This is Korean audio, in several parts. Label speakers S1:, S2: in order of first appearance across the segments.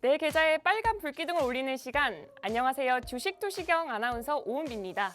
S1: 내 계좌에 빨간 불기둥을 올리는 시간. 안녕하세요. 주식투시경 아나운서 오은비입니다.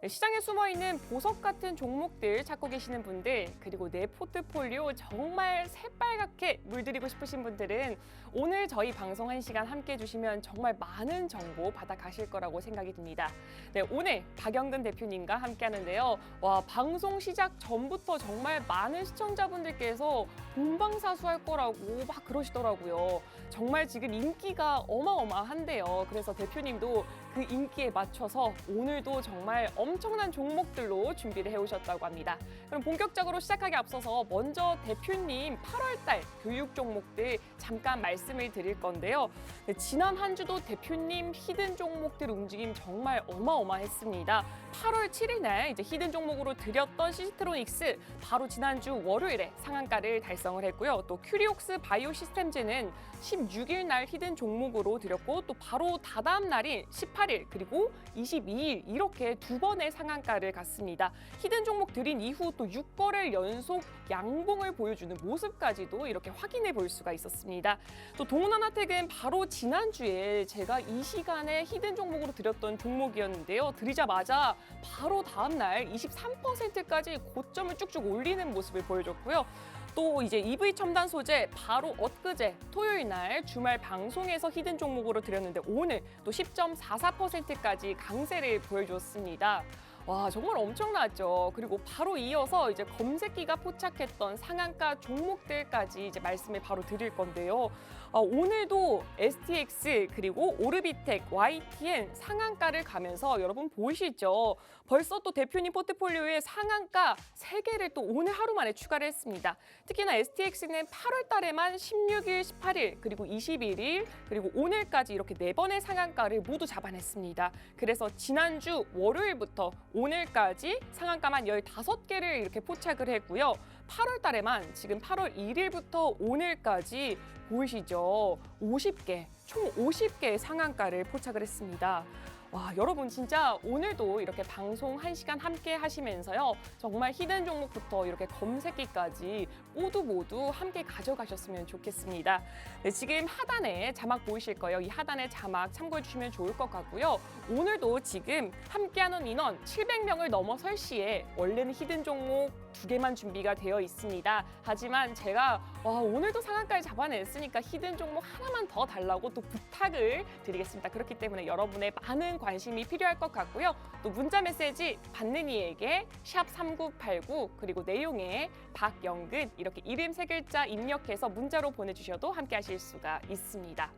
S1: 시장에 숨어있는 보석 같은 종목들 찾고 계시는 분들, 그리고 내 포트폴리오 정말 새빨갛게 물들이고 싶으신 분들은 오늘 저희 방송 1시간 함께 해주시면 정말 많은 정보 받아가실 거라고 생각이 듭니다. 네, 오늘 박영근 대표님과 함께 하는데요. 와, 방송 시작 전부터 정말 많은 시청자분들께서 본방사수할 거라고 막 그러시더라고요. 정말 지금 인기가 어마어마한데요. 그래서 대표님도 그 인기에 맞춰서 오늘도 정말 엄청난 종목들로 준비를 해오셨다고 합니다. 그럼 본격적으로 시작하기 앞서서 먼저 대표님 8월달 교육 종목들 잠깐 말씀을 드릴 건데요. 네, 지난 한 주도 대표님 히든 종목들 움직임 정말 어마어마했습니다. 8월 7일 날 이제 히든 종목으로 드렸던 시스트로닉스 바로 지난주 월요일에 상한가를 달성을 했고요. 또 큐리옥스 바이오 시스템즈는 16일 날 히든 종목으로 드렸고 또 바로 다다음 날인 18일 그리고 22일 이렇게 두 번의 상한가를 갔습니다. 히든 종목 드린 이후 또 6거래일 연속 양봉을 보여주는 모습까지도 이렇게 확인해 볼 수가 있었습니다. 또 동원하나텍은 바로 지난주에 제가 이 시간에 히든 종목으로 드렸던 종목이었는데요. 드리자마자 바로 다음 날 23%까지 고점을 쭉쭉 올리는 모습을 보여줬고요. 또 이제 EV 첨단 소재 바로 엊그제 토요일 날 주말 방송에서 히든 종목으로 드렸는데 오늘 또 10.44%까지 강세를 보여줬습니다. 와, 정말 엄청나죠. 그리고 바로 이어서 이제 검색기가 포착했던 상한가 종목들까지 이제 말씀을 바로 드릴 건데요. 오늘도 STX 그리고 오르비텍, YTN 상한가를 가면서 여러분 보이시죠? 벌써 또 대표님 포트폴리오에 상한가 3개를 또 오늘 하루 만에 추가를 했습니다. 특히나 STX는 8월 달에만 16일, 18일, 그리고 21일, 그리고 오늘까지 이렇게 4번의 상한가를 모두 잡아냈습니다. 그래서 지난주 월요일부터 오늘까지 상한가만 15개를 이렇게 포착을 했고요. 8월 달에만 지금 8월 1일부터 오늘까지 보이시죠? 50개, 총 50개의 상한가를 포착을 했습니다. 와, 여러분 진짜 오늘도 이렇게 방송 1시간 함께 하시면서요. 정말 히든 종목부터 이렇게 검색기까지 모두 함께 가져가셨으면 좋겠습니다. 네, 지금 하단에 자막 보이실 거예요. 이 하단에 자막 참고해 주시면 좋을 것 같고요. 오늘도 지금 함께하는 인원 700명을 넘어설 시에 원래는 히든 종목 2개만 준비가 되어 있습니다. 하지만 제가 오늘도 상한가를 잡아냈으니까 히든 종목 하나만 더 달라고 또 부탁을 드리겠습니다. 그렇기 때문에 여러분의 많은 관심이 필요할 것 같고요. 또 문자 메시지 받는 이에게 샵3989 그리고 내용에 박영근 이렇게 이름 3글자 입력해서 문자로 보내주셔도 함께 하실 수가 있습니다.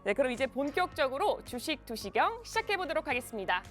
S1: 네, 그럼 이제 본격적으로 주식 투시경 시작해 보도록 하겠습니다.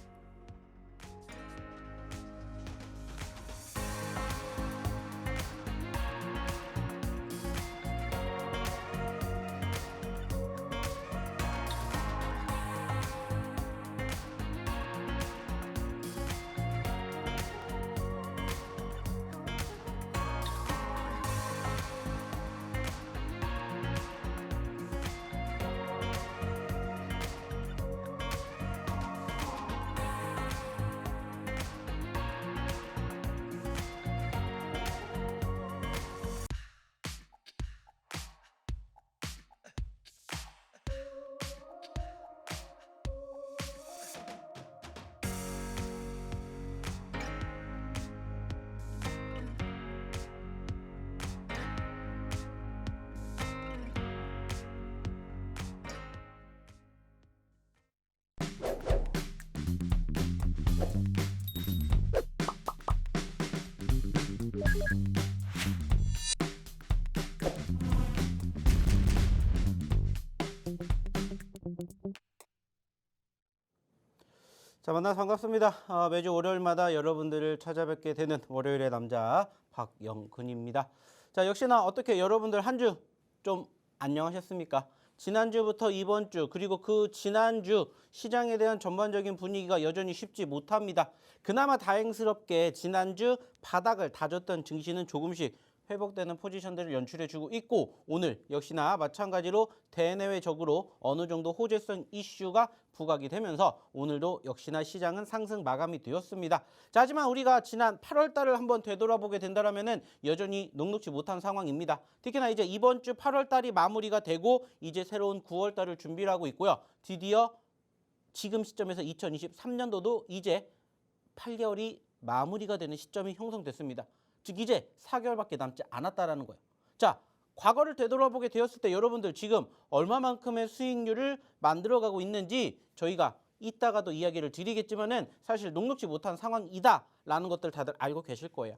S2: 자, 만나서 반갑습니다. 매주 월요일마다 여러분들을 찾아뵙게 되는 월요일의 남자 박영근입니다. 자, 역시나 어떻게 여러분들 한 주 좀 안녕하셨습니까? 지난주부터 이번 주 그리고 그 지난주 시장에 대한 전반적인 분위기가 여전히 쉽지 못합니다. 그나마 다행스럽게 지난주 바닥을 다졌던 증시는 조금씩 회복되는 포지션들을 연출해주고 있고 오늘 역시나 마찬가지로 대내외적으로 어느 정도 호재성 이슈가 부각이 되면서 오늘도 역시나 시장은 상승 마감이 되었습니다. 자, 하지만 우리가 지난 8월 달을 한번 되돌아보게 된다면은 여전히 녹록지 못한 상황입니다. 특히나 이제 이번 주 8월 달이 마무리가 되고 이제 새로운 9월 달을 준비를 하고 있고요. 드디어 지금 시점에서 2023년도도 이제 8개월이 마무리가 되는 시점이 형성됐습니다. 즉 이제 4개월밖에 남지 않았다라는 거예요. 자, 과거를 되돌아보게 되었을 때 여러분들 지금 얼마만큼의 수익률을 만들어가고 있는지 저희가 이따가도 이야기를 드리겠지만은 사실 녹록지 못한 상황이다라는 것들 다들 알고 계실 거예요.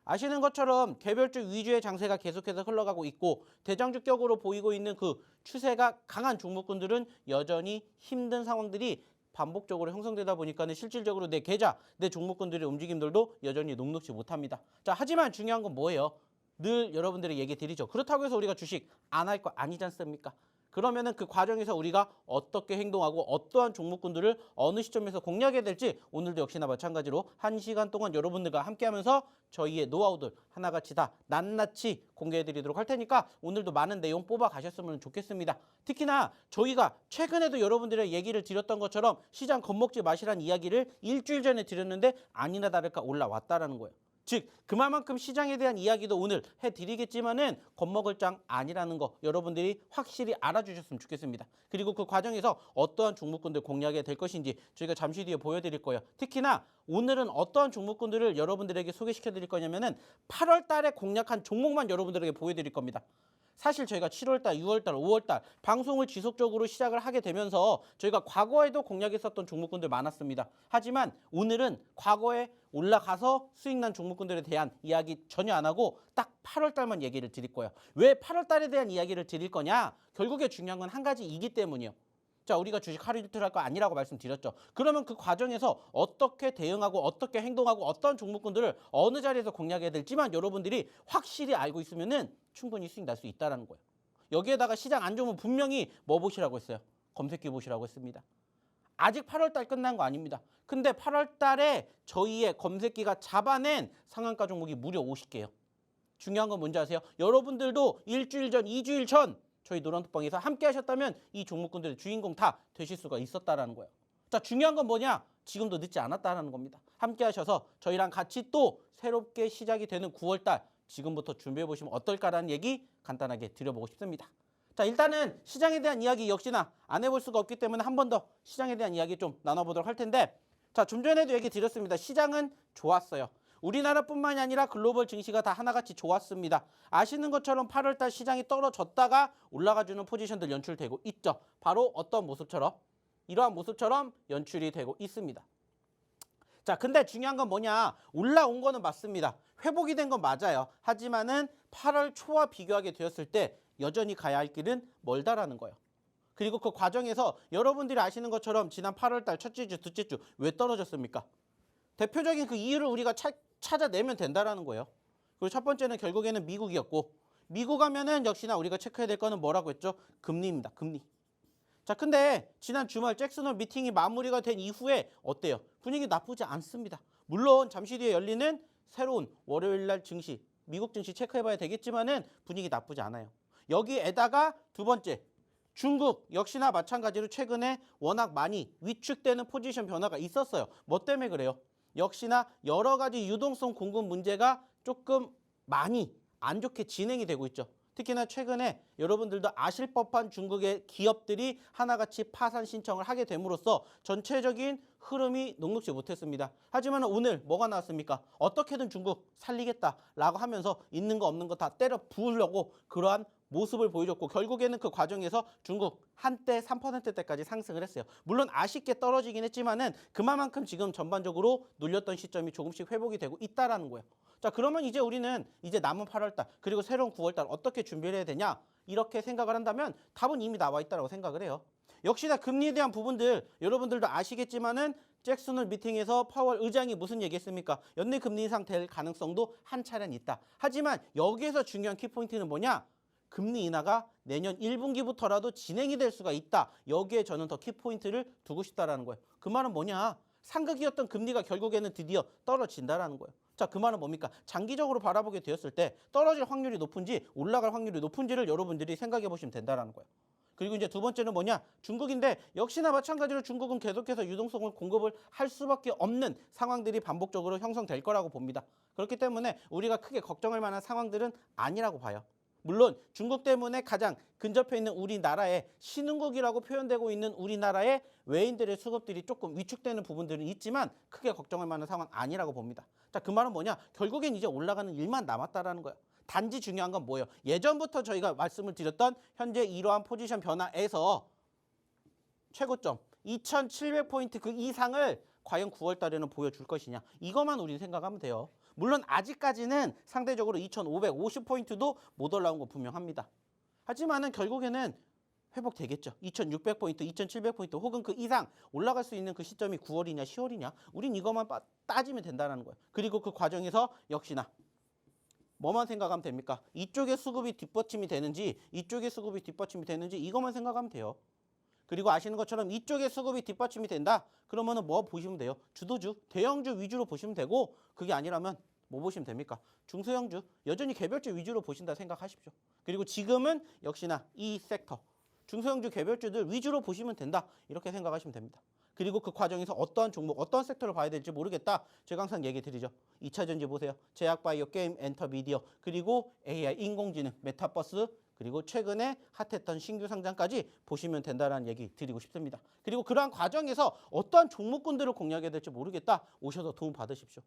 S2: 아시는 것처럼 개별주 위주의 장세가 계속해서 흘러가고 있고 대장주격으로 보이고 있는 그 추세가 강한 종목군들은 여전히 힘든 상황들이 반복적으로 형성되다 보니까는 실질적으로 내 계좌, 내 종목군들의 움직임들도 여전히 녹록지 못합니다. 자, 하지만 중요한 건 뭐예요? 늘 여러분들이 얘기 드리죠. 그렇다고 해서 우리가 주식 안 할 거 아니지 않습니까? 그러면은 그 과정에서 우리가 어떻게 행동하고 어떠한 종목군들을 어느 시점에서 공략해야 될지 오늘도 역시나 마찬가지로 1시간 동안 여러분들과 함께하면서 저희의 노하우들 하나같이 다 낱낱이 공개해드리도록 할 테니까 오늘도 많은 내용 뽑아 가셨으면 좋겠습니다. 특히나 저희가 최근에도 여러분들의 얘기를 드렸던 것처럼 시장 겁먹지 마시라는 이야기를 일주일 전에 드렸는데 아니나 다를까 올라왔다라는 거예요. 즉 그만큼 시장에 대한 이야기도 오늘 해드리겠지만은 겁먹을 장 아니라는 거 여러분들이 확실히 알아주셨으면 좋겠습니다. 그리고 그 과정에서 어떠한 종목군들 공략해야 될 것인지 저희가 잠시 뒤에 보여드릴 거예요. 특히나 오늘은 어떠한 종목군들을 여러분들에게 소개시켜 드릴 거냐면은 8월 달에 공략한 종목만 여러분들에게 보여드릴 겁니다. 사실 저희가 7월달, 6월달, 5월달 방송을 지속적으로 시작을 하게 되면서 저희가 과거에도 공략했었던 종목군들 많았습니다. 하지만 오늘은 과거에 올라가서 수익난 종목군들에 대한 이야기 전혀 안 하고 딱 8월달만 얘기를 드릴 거예요. 왜 8월달에 대한 이야기를 드릴 거냐? 결국에 중요한 건 한 가지이기 때문이에요. 자, 우리가 주식 하루 이틀 할 거 아니라고 말씀드렸죠. 그러면 그 과정에서 어떻게 대응하고 어떻게 행동하고 어떤 종목군들을 어느 자리에서 공략해야 될지만 여러분들이 확실히 알고 있으면은 충분히 수익 날 수 있다는 거예요. 여기에다가 시장 안 좋으면 분명히 뭐 보시라고 했어요? 검색해 보시라고 했습니다. 아직 8월 달 끝난 거 아닙니다. 근데 8월 달에 저희의 검색기가 잡아낸 상한가 종목이 무려 50개예요. 중요한 건 뭔지 아세요? 여러분들도 일주일 전, 2주일 전 저희 노란톡방에서 함께 하셨다면 이 종목군들의 주인공 다 되실 수가 있었다라는 거예요. 자, 중요한 건 뭐냐? 지금도 늦지 않았다라는 겁니다. 함께 하셔서 저희랑 같이 또 새롭게 시작이 되는 9월달 지금부터 준비해 보시면 어떨까라는 얘기 간단하게 드려보고 싶습니다. 자, 일단은 시장에 대한 이야기 역시나 안 해볼 수가 없기 때문에 한 번 더 시장에 대한 이야기 좀 나눠보도록 할 텐데 자, 좀 전에도 얘기 드렸습니다. 시장은 좋았어요. 우리나라뿐만이 아니라 글로벌 증시가 다 하나같이 좋았습니다. 아시는 것처럼 8월 달 시장이 떨어졌다가 올라가주는 포지션들 연출되고 있죠. 바로 어떤 모습처럼? 이러한 모습처럼 연출이 되고 있습니다. 자, 근데 중요한 건 뭐냐? 올라온 거는 맞습니다. 회복이 된 건 맞아요. 하지만은 8월 초와 비교하게 되었을 때 여전히 가야 할 길은 멀다라는 거예요. 그리고 그 과정에서 여러분들이 아시는 것처럼 지난 8월 달 첫째 주, 둘째 주 왜 떨어졌습니까? 대표적인 그 이유를 우리가 찾아내면 된다라는 거예요. 그리고 첫 번째는 결국에는 미국이었고 미국 하면은 역시나 우리가 체크해야 될 거는 뭐라고 했죠? 금리입니다. 금리. 자, 근데 지난 주말 잭슨홀 미팅이 마무리가 된 이후에 어때요? 분위기 나쁘지 않습니다. 물론 잠시 뒤에 열리는 새로운 월요일 날 증시, 미국 증시 체크해봐야 되겠지만은 분위기 나쁘지 않아요. 여기에다가 두 번째, 중국 역시나 마찬가지로 최근에 워낙 많이 위축되는 포지션 변화가 있었어요. 뭐 때문에 그래요? 역시나 여러 가지 유동성 공급 문제가 조금 많이 안 좋게 진행이 되고 있죠. 특히나 최근에 여러분들도 아실 법한 중국의 기업들이 하나같이 파산 신청을 하게 됨으로써 전체적인 흐름이 녹록지 못했습니다. 하지만 오늘 뭐가 나왔습니까? 어떻게든 중국 살리겠다라고 하면서 있는 거 없는 거 다 때려 부으려고 그러한 모습을 보여줬고 결국에는 그 과정에서 중국 한때 3%대까지 상승을 했어요. 물론 아쉽게 떨어지긴 했지만은 그만큼 지금 전반적으로 눌렸던 시점이 조금씩 회복이 되고 있다라는 거예요. 자, 그러면 이제 우리는 이제 남은 8월달 그리고 새로운 9월달 어떻게 준비를 해야 되냐 이렇게 생각을 한다면 답은 이미 나와 있다고 생각을 해요. 역시나 금리에 대한 부분들 여러분들도 아시겠지만은 잭슨홀 미팅에서 파월 의장이 무슨 얘기했습니까? 연내 금리 인상 될 가능성도 한 차례는 있다. 하지만 여기에서 중요한 키포인트는 뭐냐? 금리 인하가 내년 1분기부터라도 진행이 될 수가 있다. 여기에 저는 더 키포인트를 두고 싶다라는 거예요. 그 말은 뭐냐? 상극이었던 금리가 결국에는 드디어 떨어진다라는 거예요. 자, 그 말은 뭡니까? 장기적으로 바라보게 되었을 때 떨어질 확률이 높은지 올라갈 확률이 높은지를 여러분들이 생각해 보시면 된다는 거예요. 그리고 이제 두 번째는 뭐냐? 중국인데 역시나 마찬가지로 중국은 계속해서 유동성을 공급을 할 수밖에 없는 상황들이 반복적으로 형성될 거라고 봅니다. 그렇기 때문에 우리가 크게 걱정할 만한 상황들은 아니라고 봐요. 물론 중국 때문에 가장 근접해 있는 우리나라에 신흥국이라고 표현되고 있는 우리나라의 외인들의 수급들이 조금 위축되는 부분들은 있지만 크게 걱정할 만한 상황 아니라고 봅니다. 자, 그 말은 뭐냐? 결국엔 이제 올라가는 일만 남았다라는 거예요. 단지 중요한 건 뭐예요? 예전부터 저희가 말씀을 드렸던 현재 이러한 포지션 변화에서 최고점 2,700포인트 그 이상을 과연 9월 달에는 보여줄 것이냐. 이것만 우리는 생각하면 돼요. 물론 아직까지는 상대적으로 2,550포인트도 못 올라온 거 분명합니다. 하지만은 결국에는 회복되겠죠. 2,600포인트, 2,700포인트 혹은 그 이상 올라갈 수 있는 그 시점이 9월이냐 10월이냐. 우린 이것만 따지면 된다는 거예요. 그리고 그 과정에서 역시나 뭐만 생각하면 됩니까? 이쪽의 수급이 뒷받침이 되는지 이쪽의 수급이 뒷받침이 되는지 이것만 생각하면 돼요. 그리고 아시는 것처럼 이쪽의 수급이 뒷받침이 된다? 그러면은 뭐 보시면 돼요? 주도주, 대형주 위주로 보시면 되고 그게 아니라면 뭐 보시면 됩니까? 중소형주, 여전히 개별주 위주로 보신다 생각하십시오. 그리고 지금은 역시나 이 섹터, 중소형주 개별주들 위주로 보시면 된다. 이렇게 생각하시면 됩니다. 그리고 그 과정에서 어떠한 종목, 어떠한 섹터를 봐야 될지 모르겠다. 제가 항상 얘기 드리죠. 2차전지 보세요. 제약바이오, 게임, 엔터, 미디어, 그리고 AI, 인공지능, 메타버스, 그리고 최근에 핫했던 신규 상장까지 보시면 된다는 얘기 드리고 싶습니다. 그리고 그러한 과정에서 어떠한 종목군들을 공략해야 될지 모르겠다. 오셔서 도움 받으십시오.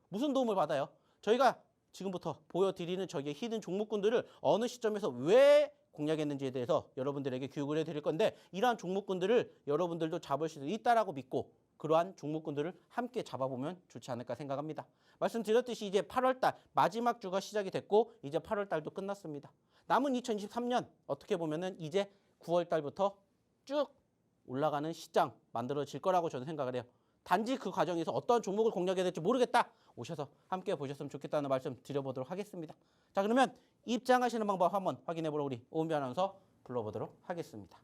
S2: 무슨 도움을 받아요? 저희가 지금부터 보여드리는 저기의 히든 종목군들을 어느 시점에서 왜 공략했는지에 대해서 여러분들에게 교육을 해드릴 건데 이러한 종목군들을 여러분들도 잡을 수 있다라고 믿고 그러한 종목군들을 함께 잡아보면 좋지 않을까 생각합니다. 말씀드렸듯이 이제 8월달 마지막 주가 시작이 됐고 이제 8월달도 끝났습니다. 남은 2023년 어떻게 보면은 이제 9월달부터 쭉 올라가는 시장 만들어질 거라고 저는 생각을 해요. 단지 그 과정에서 어떤 종목을 공략해야 될지 모르겠다. 오셔서 함께 보셨으면 좋겠다는 말씀 드려보도록 하겠습니다. 자, 그러면 입장하시는 방법 한번 확인해보러 우리 오은비 아나운서 불러보도록 하겠습니다.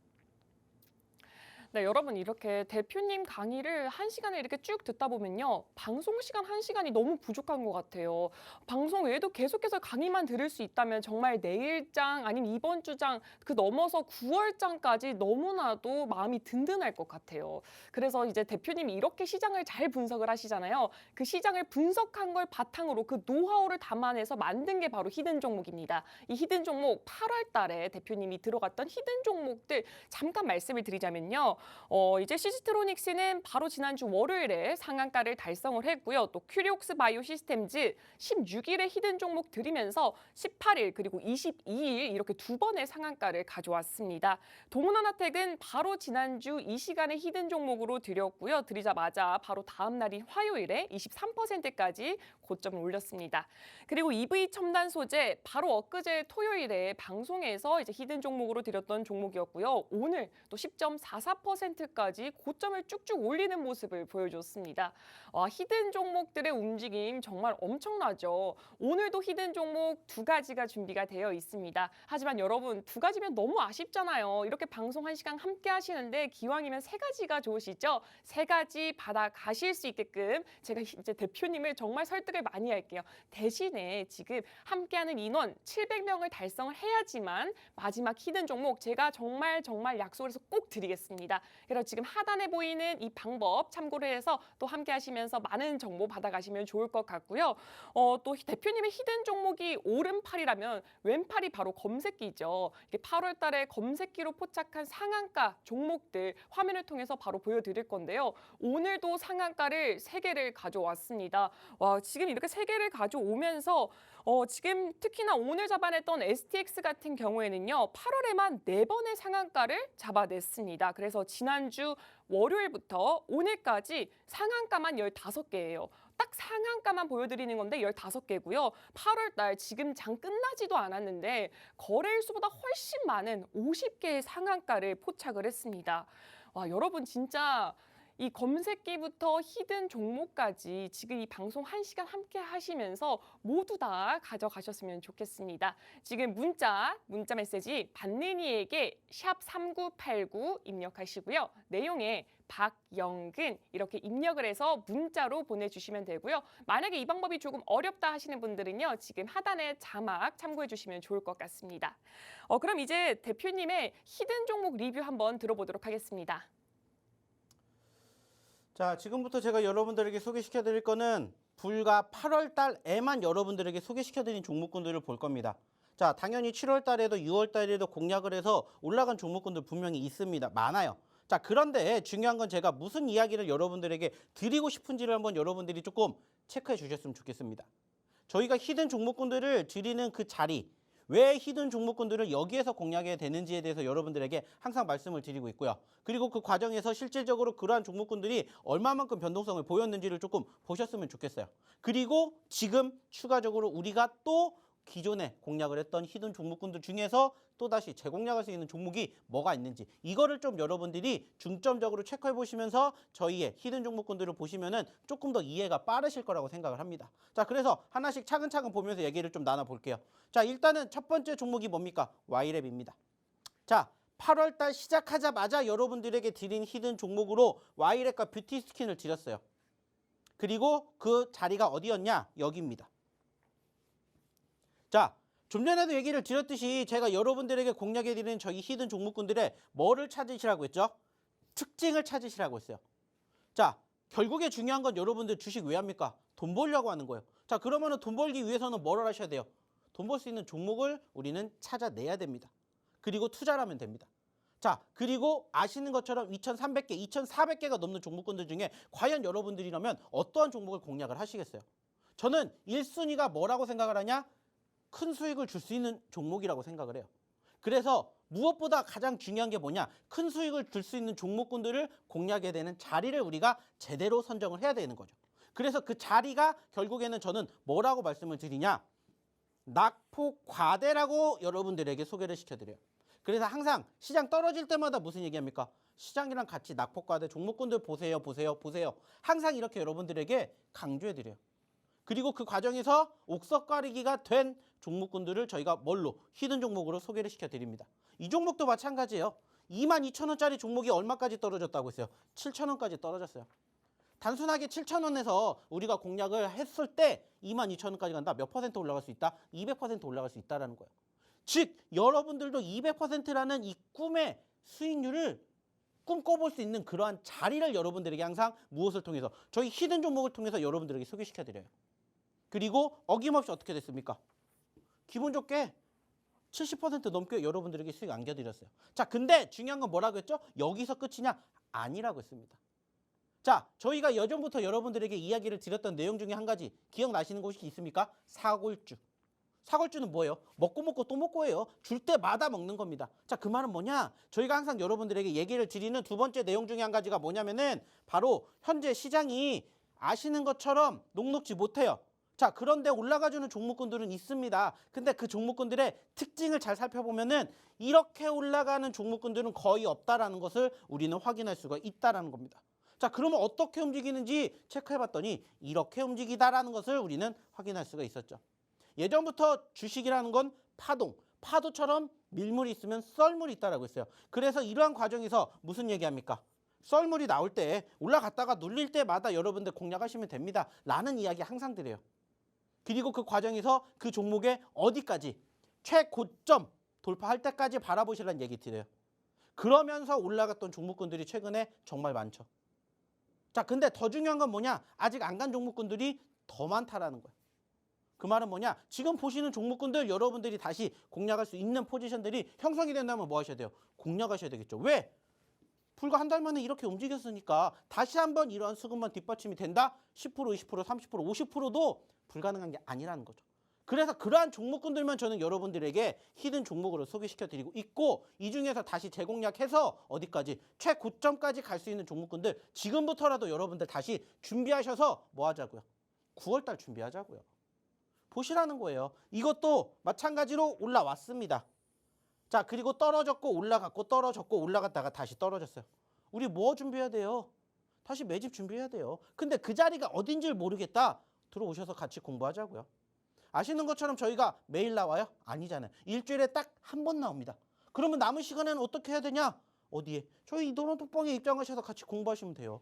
S1: 네, 여러분 이렇게 대표님 강의를 1시간에 이렇게 쭉 듣다 보면요. 방송 시간 1시간이 너무 부족한 것 같아요. 방송 외에도 계속해서 강의만 들을 수 있다면 정말 내일장 아니면 이번 주장 그 넘어서 9월장까지 너무나도 마음이 든든할 것 같아요. 그래서 이제 대표님이 이렇게 시장을 잘 분석을 하시잖아요. 그 시장을 분석한 걸 바탕으로 그 노하우를 담아내서 만든 게 바로 히든 종목입니다. 이 히든 종목 8월 달에 대표님이 들어갔던 히든 종목들 잠깐 말씀을 드리자면요. 이제 시스트로닉스는 바로 지난주 월요일에 상한가를 달성을 했고요. 또 큐리옥스 바이오 시스템즈 16일에 히든 종목 들이면서 18일 그리고 22일 이렇게 두 번의 상한가를 가져왔습니다. 동훈하나텍은 바로 지난주 이 시간에 히든 종목으로 들였고요. 들이자마자 바로 다음 날인 화요일에 23%까지 고점을 올렸습니다. 그리고 EV 첨단 소재 바로 엊그제 토요일에 방송에서 이제 히든 종목으로 들였던 종목이었고요. 오늘 또 10.44%까지 고점을 쭉쭉 올리는 모습을 보여줬습니다. 히든 종목들의 움직임 정말 엄청나죠. 오늘도 히든 종목 두 가지가 준비가 되어 있습니다. 하지만 여러분 두 가지면 너무 아쉽잖아요. 이렇게 방송 1시간 함께 하시는데 기왕이면 세 가지가 좋으시죠? 세 가지 받아 가실 수 있게끔 제가 이제 대표님을 정말 설득을 많이 할게요. 대신에 지금 함께하는 인원 700명을 달성을 해야지만 마지막 히든 종목 제가 정말 약속을 해서 꼭 드리겠습니다. 그래서 지금 하단에 보이는 이 방법 참고를 해서 또 함께 하시면서 많은 정보 받아가시면 좋을 것 같고요. 또 대표님의 히든 종목이 오른팔이라면 왼팔이 바로 검색기죠. 이게 8월 달에 검색기로 포착한 상한가 종목들 화면을 통해서 바로 보여드릴 건데요. 오늘도 상한가를 3개를 가져왔습니다. 와, 지금 이렇게 3개를 가져오면서 지금 특히나 오늘 잡아냈던 STX 같은 경우에는요. 8월에만 4번의 상한가를 잡아냈습니다. 그래서 지난주 월요일부터 오늘까지 상한가만 15개예요. 딱 상한가만 보여드리는 건데 15개고요. 8월 달 지금 장 끝나지도 않았는데 거래일 수보다 훨씬 많은 50개의 상한가를 포착을 했습니다. 와, 여러분 진짜 이 검색기부터 히든 종목까지 지금 이 방송 1시간 함께 하시면서 모두 다 가져가셨으면 좋겠습니다. 지금 문자 메시지 받는 이에게 샵 3989 입력하시고요. 내용에 박영근 이렇게 입력을 해서 문자로 보내주시면 되고요. 만약에 이 방법이 조금 어렵다 하시는 분들은요. 지금 하단에 자막 참고해 주시면 좋을 것 같습니다. 그럼 이제 대표님의 히든 종목 리뷰 한번 들어보도록 하겠습니다.
S2: 자, 지금부터 제가 여러분들에게 소개시켜 드릴 거는 불과 8월 달에만 여러분들에게 소개시켜 드린 종목군들을 볼 겁니다. 자, 당연히 7월 달에도 6월 달에도 공략을 해서 올라간 종목군들 분명히 있습니다. 많아요. 자, 그런데 중요한 건 제가 무슨 이야기를 여러분들에게 드리고 싶은지를 한번 여러분들이 조금 체크해 주셨으면 좋겠습니다. 저희가 히든 종목군들을 드리는 그 자리, 왜 히든 종목군들을 여기에서 공략해야 되는지에 대해서 여러분들에게 항상 말씀을 드리고 있고요. 그리고 그 과정에서 실질적으로 그러한 종목군들이 얼마만큼 변동성을 보였는지를 조금 보셨으면 좋겠어요. 그리고 지금 추가적으로 우리가 또 기존에 공략을 했던 히든 종목군들 중에서 또다시 재공략할 수 있는 종목이 뭐가 있는지 이거를 좀 여러분들이 중점적으로 체크해 보시면서 저희의 히든 종목군들을 보시면은 조금 더 이해가 빠르실 거라고 생각을 합니다. 자, 그래서 하나씩 차근차근 보면서 얘기를 좀 나눠 볼게요. 자, 일단은 첫 번째 종목이 뭡니까? Y랩입니다. 자, 8월 달 시작하자마자 여러분들에게 드린 히든 종목으로 Y랩과 뷰티 스킨을 드렸어요. 그리고 그 자리가 어디였냐? 여기입니다. 자, 좀 전에도 얘기를 드렸듯이 제가 여러분들에게 공략해드리는 저희 히든 종목군들의 뭐를 찾으시라고 했죠? 특징을 찾으시라고 했어요. 자, 결국에 중요한 건 여러분들 주식 왜 합니까? 돈 벌려고 하는 거예요. 자, 그러면은 돈 벌기 위해서는 뭘 하셔야 돼요? 돈 벌 수 있는 종목을 우리는 찾아내야 됩니다. 그리고 투자를 하면 됩니다. 자, 그리고 아시는 것처럼 2,300개, 2,400개가 넘는 종목군들 중에 과연 여러분들이라면 어떠한 종목을 공략을 하시겠어요? 저는 1순위가 뭐라고 생각을 하냐? 큰 수익을 줄 수 있는 종목이라고 생각을 해요. 그래서 무엇보다 가장 중요한 게 뭐냐? 큰 수익을 줄 수 있는 종목군들을 공략해야 되는 자리를 우리가 제대로 선정을 해야 되는 거죠. 그래서 그 자리가 결국에는 저는 뭐라고 말씀을 드리냐? 낙폭과대라고 여러분들에게 소개를 시켜드려요. 그래서 항상 시장 떨어질 때마다 무슨 얘기합니까? 시장이랑 같이 낙폭과대 종목군들 보세요, 보세요, 보세요. 항상 이렇게 여러분들에게 강조해드려요. 그리고 그 과정에서 옥석가리기가 된 종목군들을 저희가 뭘로? 히든 종목으로 소개를 시켜드립니다. 이 종목도 마찬가지예요. 22,000원짜리 종목이 얼마까지 떨어졌다고 했어요? 7,000원까지 떨어졌어요. 단순하게 7,000원에서 우리가 공략을 했을 때 22,000원까지 간다. 몇 퍼센트 올라갈 수 있다? 200% 올라갈 수 있다는 거예요. 즉 여러분들도 200%라는 이 꿈의 수익률을 꿈꿔볼 수 있는 그러한 자리를 여러분들에게 항상 무엇을 통해서? 저희 히든 종목을 통해서 여러분들에게 소개시켜드려요. 그리고 어김없이 어떻게 됐습니까? 기분 좋게 70% 넘게 여러분들에게 수익 안겨드렸어요. 자, 근데 중요한 건 뭐라고 했죠? 여기서 끝이냐? 아니라고 했습니다. 자, 저희가 예전부터 여러분들에게 이야기를 드렸던 내용 중에 한 가지 기억나시는 것이 있습니까? 사골주. 사골주는 뭐예요? 먹고 먹고 또 먹고예요. 줄 때마다 먹는 겁니다. 자, 그 말은 뭐냐? 저희가 항상 여러분들에게 얘기를 드리는 두 번째 내용 중에 한 가지가 뭐냐면은 바로 현재 시장이 아시는 것처럼 녹록지 못해요. 자, 그런데 올라가주는 종목군들은 있습니다. 근데 그 종목군들의 특징을 잘 살펴보면은 이렇게 올라가는 종목군들은 거의 없다라는 것을 우리는 확인할 수가 있다라는 겁니다. 자, 그러면 어떻게 움직이는지 체크해봤더니 이렇게 움직이다라는 것을 우리는 확인할 수가 있었죠. 예전부터 주식이라는 건 파도처럼 밀물이 있으면 썰물이 있다라고 했어요. 그래서 이러한 과정에서 무슨 얘기합니까? 썰물이 나올 때 올라갔다가 눌릴 때마다 여러분들 공략하시면 됩니다. 라는 이야기 항상 드려요. 그리고 그 과정에서 그 종목의 어디까지 최고점 돌파할 때까지 바라보시라는 얘기 드려요. 그러면서 올라갔던 종목군들이 최근에 정말 많죠. 자, 근데 더 중요한 건 뭐냐? 아직 안 간 종목군들이 더 많다라는 거예요. 그 말은 뭐냐? 지금 보시는 종목군들 여러분들이 다시 공략할 수 있는 포지션들이 형성이 된다면 뭐 하셔야 돼요? 공략하셔야 되겠죠. 왜? 불과 한 달 만에 이렇게 움직였으니까 다시 한번 이러한 수급만 뒷받침이 된다? 10%, 20%, 30%, 50%도 불가능한 게 아니라는 거죠. 그래서 그러한 종목군들만 저는 여러분들에게 히든 종목으로 소개시켜드리고 있고 이 중에서 다시 재공략해서 어디까지? 최고점까지 갈 수 있는 종목군들 지금부터라도 여러분들 다시 준비하셔서 뭐 하자고요? 9월달 준비하자고요. 보시라는 거예요. 이것도 마찬가지로 올라왔습니다. 자, 그리고 떨어졌고 올라갔고 떨어졌고 올라갔다가 다시 떨어졌어요. 우리 뭐 준비해야 돼요? 다시 매집 준비해야 돼요. 근데 그 자리가 어딘지를 모르겠다. 들어오셔서 같이 공부하자고요. 아시는 것처럼 저희가 매일 나와요? 아니잖아요. 일주일에 딱 한 번 나옵니다. 그러면 남은 시간에는 어떻게 해야 되냐? 어디에? 저희 이도론 톡방에 입장하셔서 같이 공부하시면 돼요.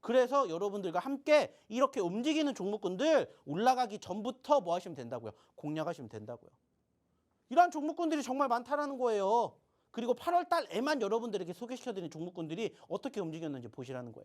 S2: 그래서 여러분들과 함께 이렇게 움직이는 종목군들 올라가기 전부터 뭐 하시면 된다고요? 공략하시면 된다고요. 이러한 종목군들이 정말 많다라는 거예요. 그리고 8월 달에만 여러분들에게 소개시켜드린 종목군들이 어떻게 움직였는지 보시라는 거예요.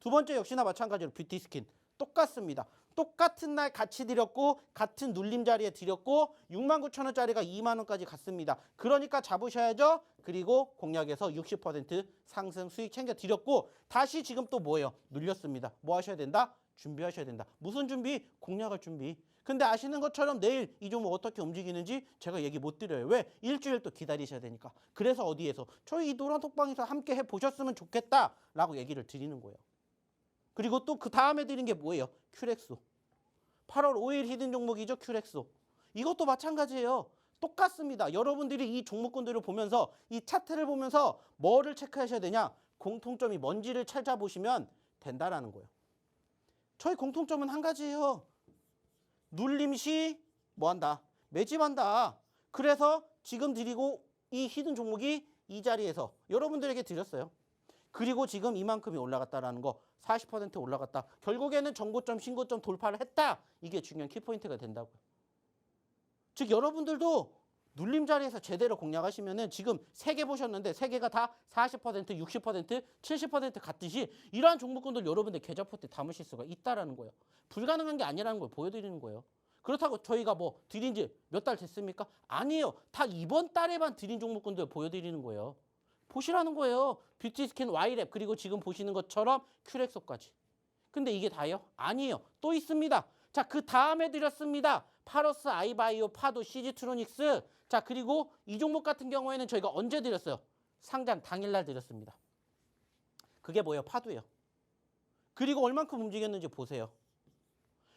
S2: 두 번째 역시나 마찬가지로 뷰티 스킨 똑같습니다. 똑같은 날 같이 드렸고 같은 눌림 자리에 드렸고 69,000원짜리가 2만원까지 갔습니다. 그러니까 잡으셔야죠. 그리고 공략에서 60% 상승 수익 챙겨 드렸고 다시 지금 또 뭐예요? 눌렸습니다. 뭐 하셔야 된다? 준비하셔야 된다. 무슨 준비? 공략할 준비. 근데 아시는 것처럼 내일 이 종목 어떻게 움직이는지 제가 얘기 못 드려요. 왜? 일주일 또 기다리셔야 되니까. 그래서 어디에서? 저희 이 노란 톡방에서 함께 해보셨으면 좋겠다라고 얘기를 드리는 거예요. 그리고 또 그 다음에 드린 게 뭐예요? 큐렉소. 8월 5일 히든 종목이죠. 큐렉소. 이것도 마찬가지예요. 똑같습니다. 여러분들이 이 종목군들을 보면서 이 차트를 보면서 뭐를 체크하셔야 되냐? 공통점이 뭔지를 찾아보시면 된다라는 거예요. 저희 공통점은 한 가지예요. 눌림 시 뭐한다? 매집한다. 그래서 지금 드리고 이 히든 종목이 이 자리에서 여러분들에게 드렸어요. 그리고 지금 이만큼이 올라갔다라는 거 40% 올라갔다. 결국에는 정고점, 신고점 돌파를 했다. 이게 중요한 키포인트가 된다고요. 즉 여러분들도 눌림 자리에서 제대로 공략하시면은 지금 3개 보셨는데 3개가 다 40%, 60%, 70% 갔듯이 이러한 종목군들 여러분들 계좌 포트에 담으실 수가 있다라는 거예요. 불가능한 게 아니라는 걸 보여드리는 거예요. 그렇다고 저희가 뭐 드린 지 몇 달 됐습니까? 아니에요. 다 이번 달에만 드린 종목군들 보여드리는 거예요. 보시라는 거예요. 뷰티 스킨, Y랩 그리고 지금 보시는 것처럼 큐렉소까지. 근데 이게 다예요? 아니에요. 또 있습니다. 자, 그 다음에 드렸습니다. 파러스, 아이바이오, 파도, CG트로닉스. 자, 그리고 이 종목 같은 경우에는 저희가 언제 드렸어요? 상장 당일날 드렸습니다. 그게 뭐예요? 파도예요. 그리고 얼만큼 움직였는지 보세요.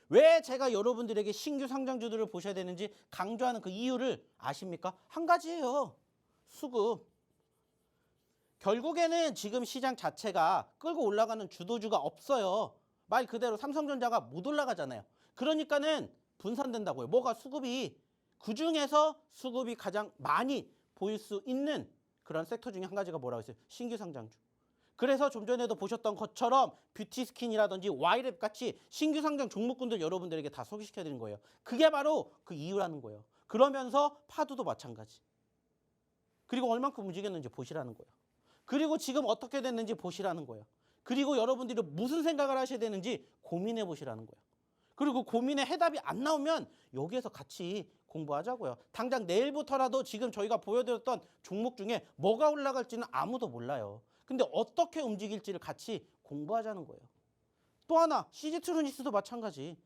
S2: 왜 제가 여러분들에게 신규 상장주들을 보셔야 되는지 강조하는 그 이유를 아십니까? 한 가지예요. 수급. 결국에는 지금 시장 자체가 끌고 올라가는 주도주가 없어요. 말 그대로 삼성전자가 못 올라가잖아요. 그러니까는 분산된다고요. 뭐가 수급이 그중에서 수급이 가장 많이 보일 수 있는 그런 섹터 중에 한 가지가 뭐라고 했어요? 신규 상장주. 그래서 좀 전에도 보셨던 것처럼 뷰티 스킨이라든지 Y랩 같이 신규 상장 종목군들 여러분들에게 다 소개시켜드린 거예요. 그게 바로 그 이유라는 거예요. 그러면서 파도도 마찬가지. 그리고 얼만큼 움직였는지 보시라는 거예요. 그리고 지금 어떻게 됐는지 보시라는 거예요. 그리고 여러분들이 무슨 생각을 하셔야 되는지 고민해 보시라는 거예요. 그리고 고민에 해답이 안 나오면 여기에서 같이 공부하자고요. 당장 내일부터라도 지금 저희가 보여드렸던 종목 중에 뭐가 올라갈지는 아무도 몰라요. 근데 어떻게 움직일지를 같이 공부하자는 거예요. 또 하나, CG트로닉스도 마찬가지.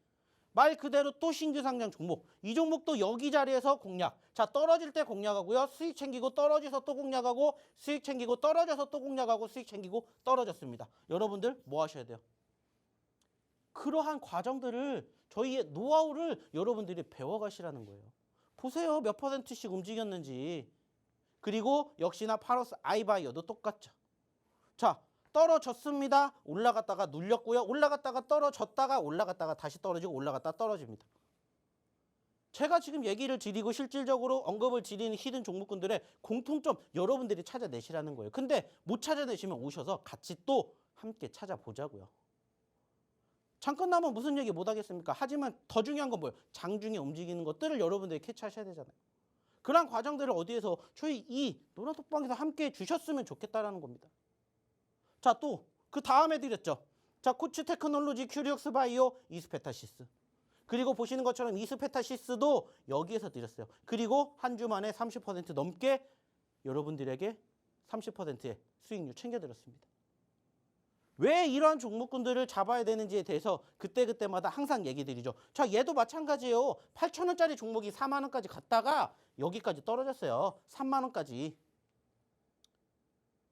S2: 말 그대로 또 신규 상장 종목. 이 종목도 여기 자리에서 공략. 자, 떨어질 때 공략하고요. 수익 챙기고 떨어져서 또 공략하고 수익 챙기고 떨어져서 또 공략하고 수익 챙기고 떨어졌습니다. 여러분들 뭐 하셔야 돼요? 그러한 과정들을 저희의 노하우를 여러분들이 배워가시라는 거예요. 보세요. 몇 %씩 움직였는지. 그리고 역시나 파러스 아이바이오도 똑같죠. 자, 떨어졌습니다. 올라갔다가 눌렸고요. 올라갔다가 떨어졌다가 올라갔다가 다시 떨어지고 올라갔다가 떨어집니다. 제가 지금 얘기를 드리고 실질적으로 언급을 드리는 히든 종목군들의 공통점 여러분들이 찾아내시라는 거예요. 근데 못 찾아내시면 오셔서 같이 또 함께 찾아보자고요. 잠깐 나면 무슨 얘기 못 하겠습니까? 하지만 더 중요한 건 뭐예요? 장중에 움직이는 것들을 여러분들이 캐치하셔야 되잖아요. 그런 과정들을 어디에서 저희 이 노란 톡방에서 함께 해주셨으면 좋겠다라는 겁니다. 자, 또 그 다음에 드렸죠. 자, 코츠 테크놀로지, 큐리옥스 바이오, 이스페타시스. 그리고 보시는 것처럼 이스페타시스도 여기에서 드렸어요. 그리고 한 주 만에 30% 넘게 여러분들에게 30%의 수익률 챙겨드렸습니다. 왜 이러한 종목군들을 잡아야 되는지에 대해서 그때그때마다 항상 얘기 드리죠. 자, 얘도 마찬가지예요. 8,000원짜리 종목이 4만 원까지 갔다가 여기까지 떨어졌어요. 3만 원까지.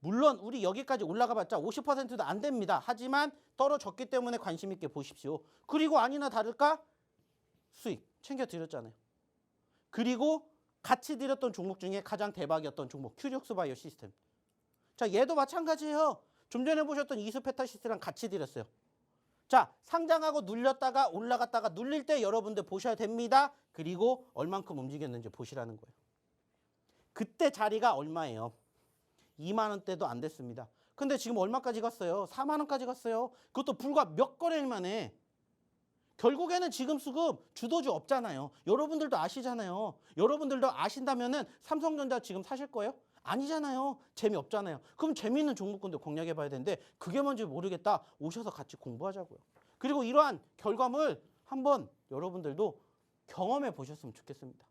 S2: 물론 우리 여기까지 올라가봤자 50%도 안 됩니다. 하지만 떨어졌기 때문에 관심 있게 보십시오. 그리고 아니나 다를까 수익 챙겨드렸잖아요. 그리고 같이 드렸던 종목 중에 가장 대박이었던 종목 큐리옥스 바이오 시스템. 자, 얘도 마찬가지예요. 좀 전에 보셨던 이수페타시스랑 같이 드렸어요. 자, 상장하고 눌렸다가 올라갔다가 눌릴 때 여러분들 보셔야 됩니다. 그리고 얼만큼 움직였는지 보시라는 거예요. 그때 자리가 얼마예요? 2만 원대도 안 됐습니다. 근데 지금 얼마까지 갔어요? 4만 원까지 갔어요. 그것도 불과 몇 거래일 만에. 결국에는 지금 수급 주도주 없잖아요. 여러분들도 아시잖아요. 여러분들도 아신다면은 삼성전자 지금 사실 거예요? 아니잖아요. 재미없잖아요. 그럼 재미있는 종목군들 공략해 봐야 되는데 그게 뭔지 모르겠다. 오셔서 같이 공부하자고요. 그리고 이러한 결과물 한번 여러분들도 경험해 보셨으면 좋겠습니다.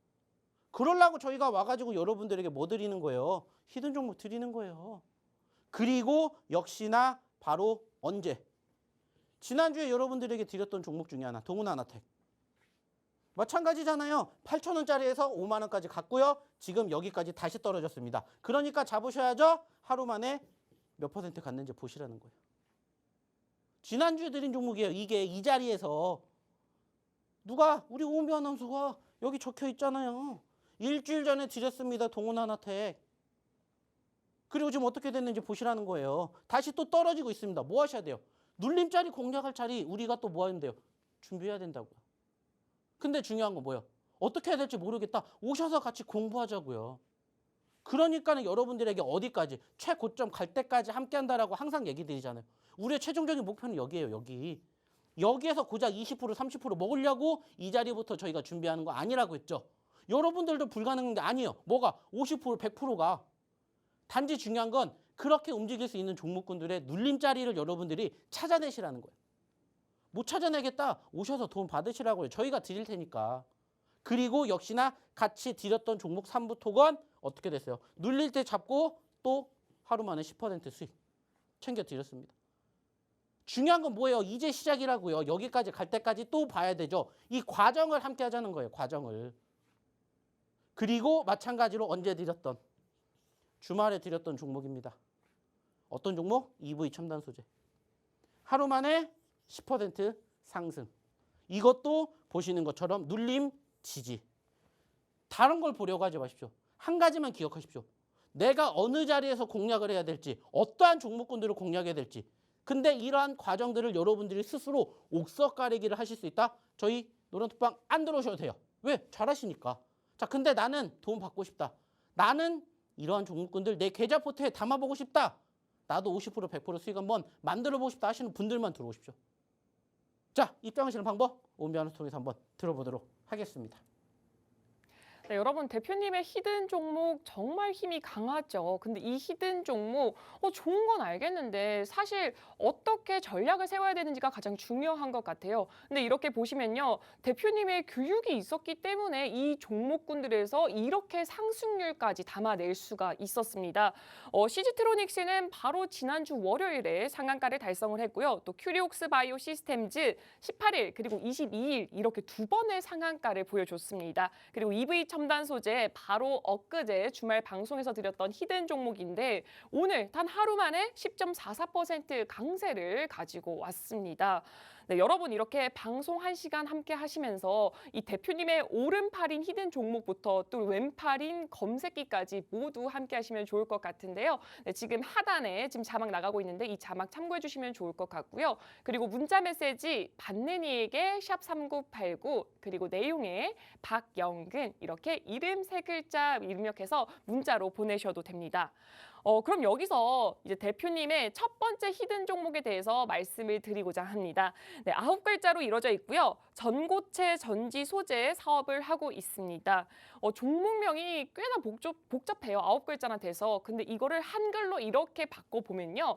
S2: 그러려고 저희가 와가지고 여러분들에게 뭐 드리는 거예요? 히든 종목 드리는 거예요. 그리고 역시나 바로 언제? 지난주에 여러분들에게 드렸던 종목 중에 하나, 동훈하나텍. 마찬가지잖아요. 8,000원짜리에서 5만 원까지 갔고요. 지금 여기까지 다시 떨어졌습니다. 그러니까 잡으셔야죠. 하루 만에 몇 퍼센트 갔는지 보시라는 거예요. 지난주에 드린 종목이에요. 이게 이 자리에서 누가 우리 오은비 아나운서가 여기 적혀 있잖아요. 일주일 전에 드렸습니다. 동훈하나텍. 그리고 지금 어떻게 됐는지 보시라는 거예요. 다시 또 떨어지고 있습니다. 뭐 하셔야 돼요? 눌림자리 공략할 자리 우리가 또 뭐 하는데요? 준비해야 된다고요. 근데 중요한 건 뭐예요? 어떻게 해야 될지 모르겠다. 오셔서 같이 공부하자고요. 그러니까는 여러분들에게 어디까지 최고점 갈 때까지 함께 한다라고 항상 얘기 드리잖아요. 우리의 최종적인 목표는 여기예요. 여기. 여기에서 고작 20% 30% 먹으려고 이 자리부터 저희가 준비하는 거 아니라고 했죠. 여러분들도 불가능한 게 아니에요. 뭐가 50% 100%가. 단지 중요한 건 그렇게 움직일 수 있는 종목군들의 눌림자리를 여러분들이 찾아내시라는 거예요. 못 찾아내겠다. 오셔서 돈 받으시라고요. 저희가 드릴 테니까. 그리고 역시나 같이 드렸던 종목 3부 톡은 어떻게 됐어요? 눌릴 때 잡고 또 하루 만에 10% 수익 챙겨드렸습니다. 중요한 건 뭐예요? 이제 시작이라고요. 여기까지 갈 때까지 또 봐야 되죠. 이 과정을 함께 하자는 거예요. 과정을. 그리고 마찬가지로 언제 드렸던 주말에 드렸던 종목입니다. 어떤 종목? EV 첨단 소재. 하루 만에 10% 상승. 이것도 보시는 것처럼 눌림, 지지. 다른 걸 보려고 하지 마십시오. 한 가지만 기억하십시오. 내가 어느 자리에서 공략을 해야 될지, 어떠한 종목군들을 공략해야 될지. 근데 이러한 과정들을 여러분들이 스스로 옥석 가리기를 하실 수 있다? 저희 노란톡방 안 들어오셔도 돼요. 왜? 잘하시니까. 자, 근데 나는 도움 받고 싶다. 나는 이러한 종목군들 내 계좌 포트에 담아보고 싶다. 나도 50% 100% 수익 한번 만들어보고 싶다 하시는 분들만 들어오십시오. 자, 입장하시는 방법 오은비 아나운서 통해서 한번 들어보도록 하겠습니다.
S1: 네, 여러분 대표님의 히든 종목 정말 힘이 강하죠. 근데 이 히든 종목 좋은 건 알겠는데 사실 어떻게 전략을 세워야 되는지가 가장 중요한 것 같아요. 근데 이렇게 보시면요. 대표님의 교육이 있었기 때문에 이 종목군들에서 이렇게 상승률까지 담아낼 수가 있었습니다. CG트로닉스는 바로 지난주 월요일에 상한가를 달성을 했고요. 또 큐리옥스 바이오 시스템즈 18일 그리고 22일 이렇게 두 번의 상한가를 보여줬습니다. 그리고 EV 첨단 소재 바로 엊그제 주말 방송에서 드렸던 히든 종목인데 오늘 단 하루 만에 10.44% 강세를 가지고 왔습니다. 네, 여러분 이렇게 방송 1시간 함께 하시면서 이 대표님의 오른팔인 히든 종목부터 또 왼팔인 검색기까지 모두 함께 하시면 좋을 것 같은데요. 네, 지금 하단에 지금 자막 나가고 있는데 이 자막 참고해 주시면 좋을 것 같고요. 그리고 문자 메시지 반내니에게 샵3989 그리고 내용에 박영근 이렇게 이름 3글자 입력해서 문자로 보내셔도 됩니다. 그럼 여기서 이제 대표님의 첫 번째 히든 종목에 대해서 말씀을 드리고자 합니다. 네, 9글자로 이루어져 있고요. 전고체 전지 소재 사업을 하고 있습니다. 종목명이 꽤나 복잡해요. 9글자나 돼서. 근데 이거를 한글로 이렇게 바꿔보면요.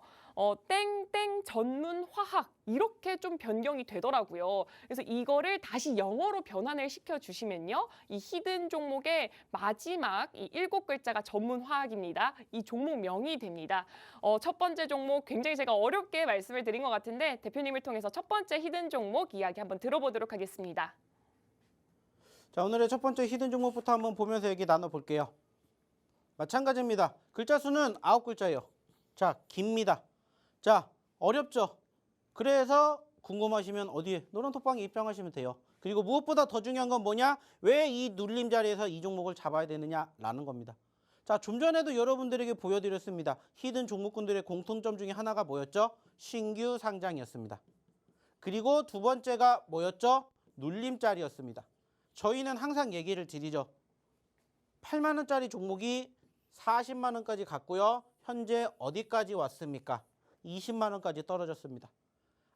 S1: 땡땡 전문 화학 이렇게 좀 변경이 되더라고요. 그래서 이거를 다시 영어로 변환을 시켜주시면요. 이 히든 종목의 마지막 이 7글자가 전문 화학입니다. 이 종목명이 됩니다. 첫 번째 종목 굉장히 제가 어렵게 말씀을 드린 것 같은데 대표님을 통해서 첫 번째 히든 종목 이야기 한번 들어보도록 하겠습니다.
S2: 자, 오늘의 첫 번째 히든 종목부터 한번 보면서 얘기 나눠볼게요. 마찬가지입니다. 글자 수는 9글자예요. 자, 깁니다. 자, 어렵죠? 그래서 궁금하시면 어디에? 노란톡방에 입장하시면 돼요. 그리고 무엇보다 더 중요한 건 뭐냐? 왜 이 눌림 자리에서 이 종목을 잡아야 되느냐라는 겁니다. 자, 좀 전에도 여러분들에게 보여드렸습니다. 히든 종목군들의 공통점 중에 하나가 뭐였죠? 신규 상장이었습니다. 그리고 두 번째가 뭐였죠? 눌림짜리였습니다. 저희는 항상 얘기를 드리죠. 8만 원짜리 종목이 40만 원까지 갔고요. 현재 어디까지 왔습니까? 20만 원까지 떨어졌습니다.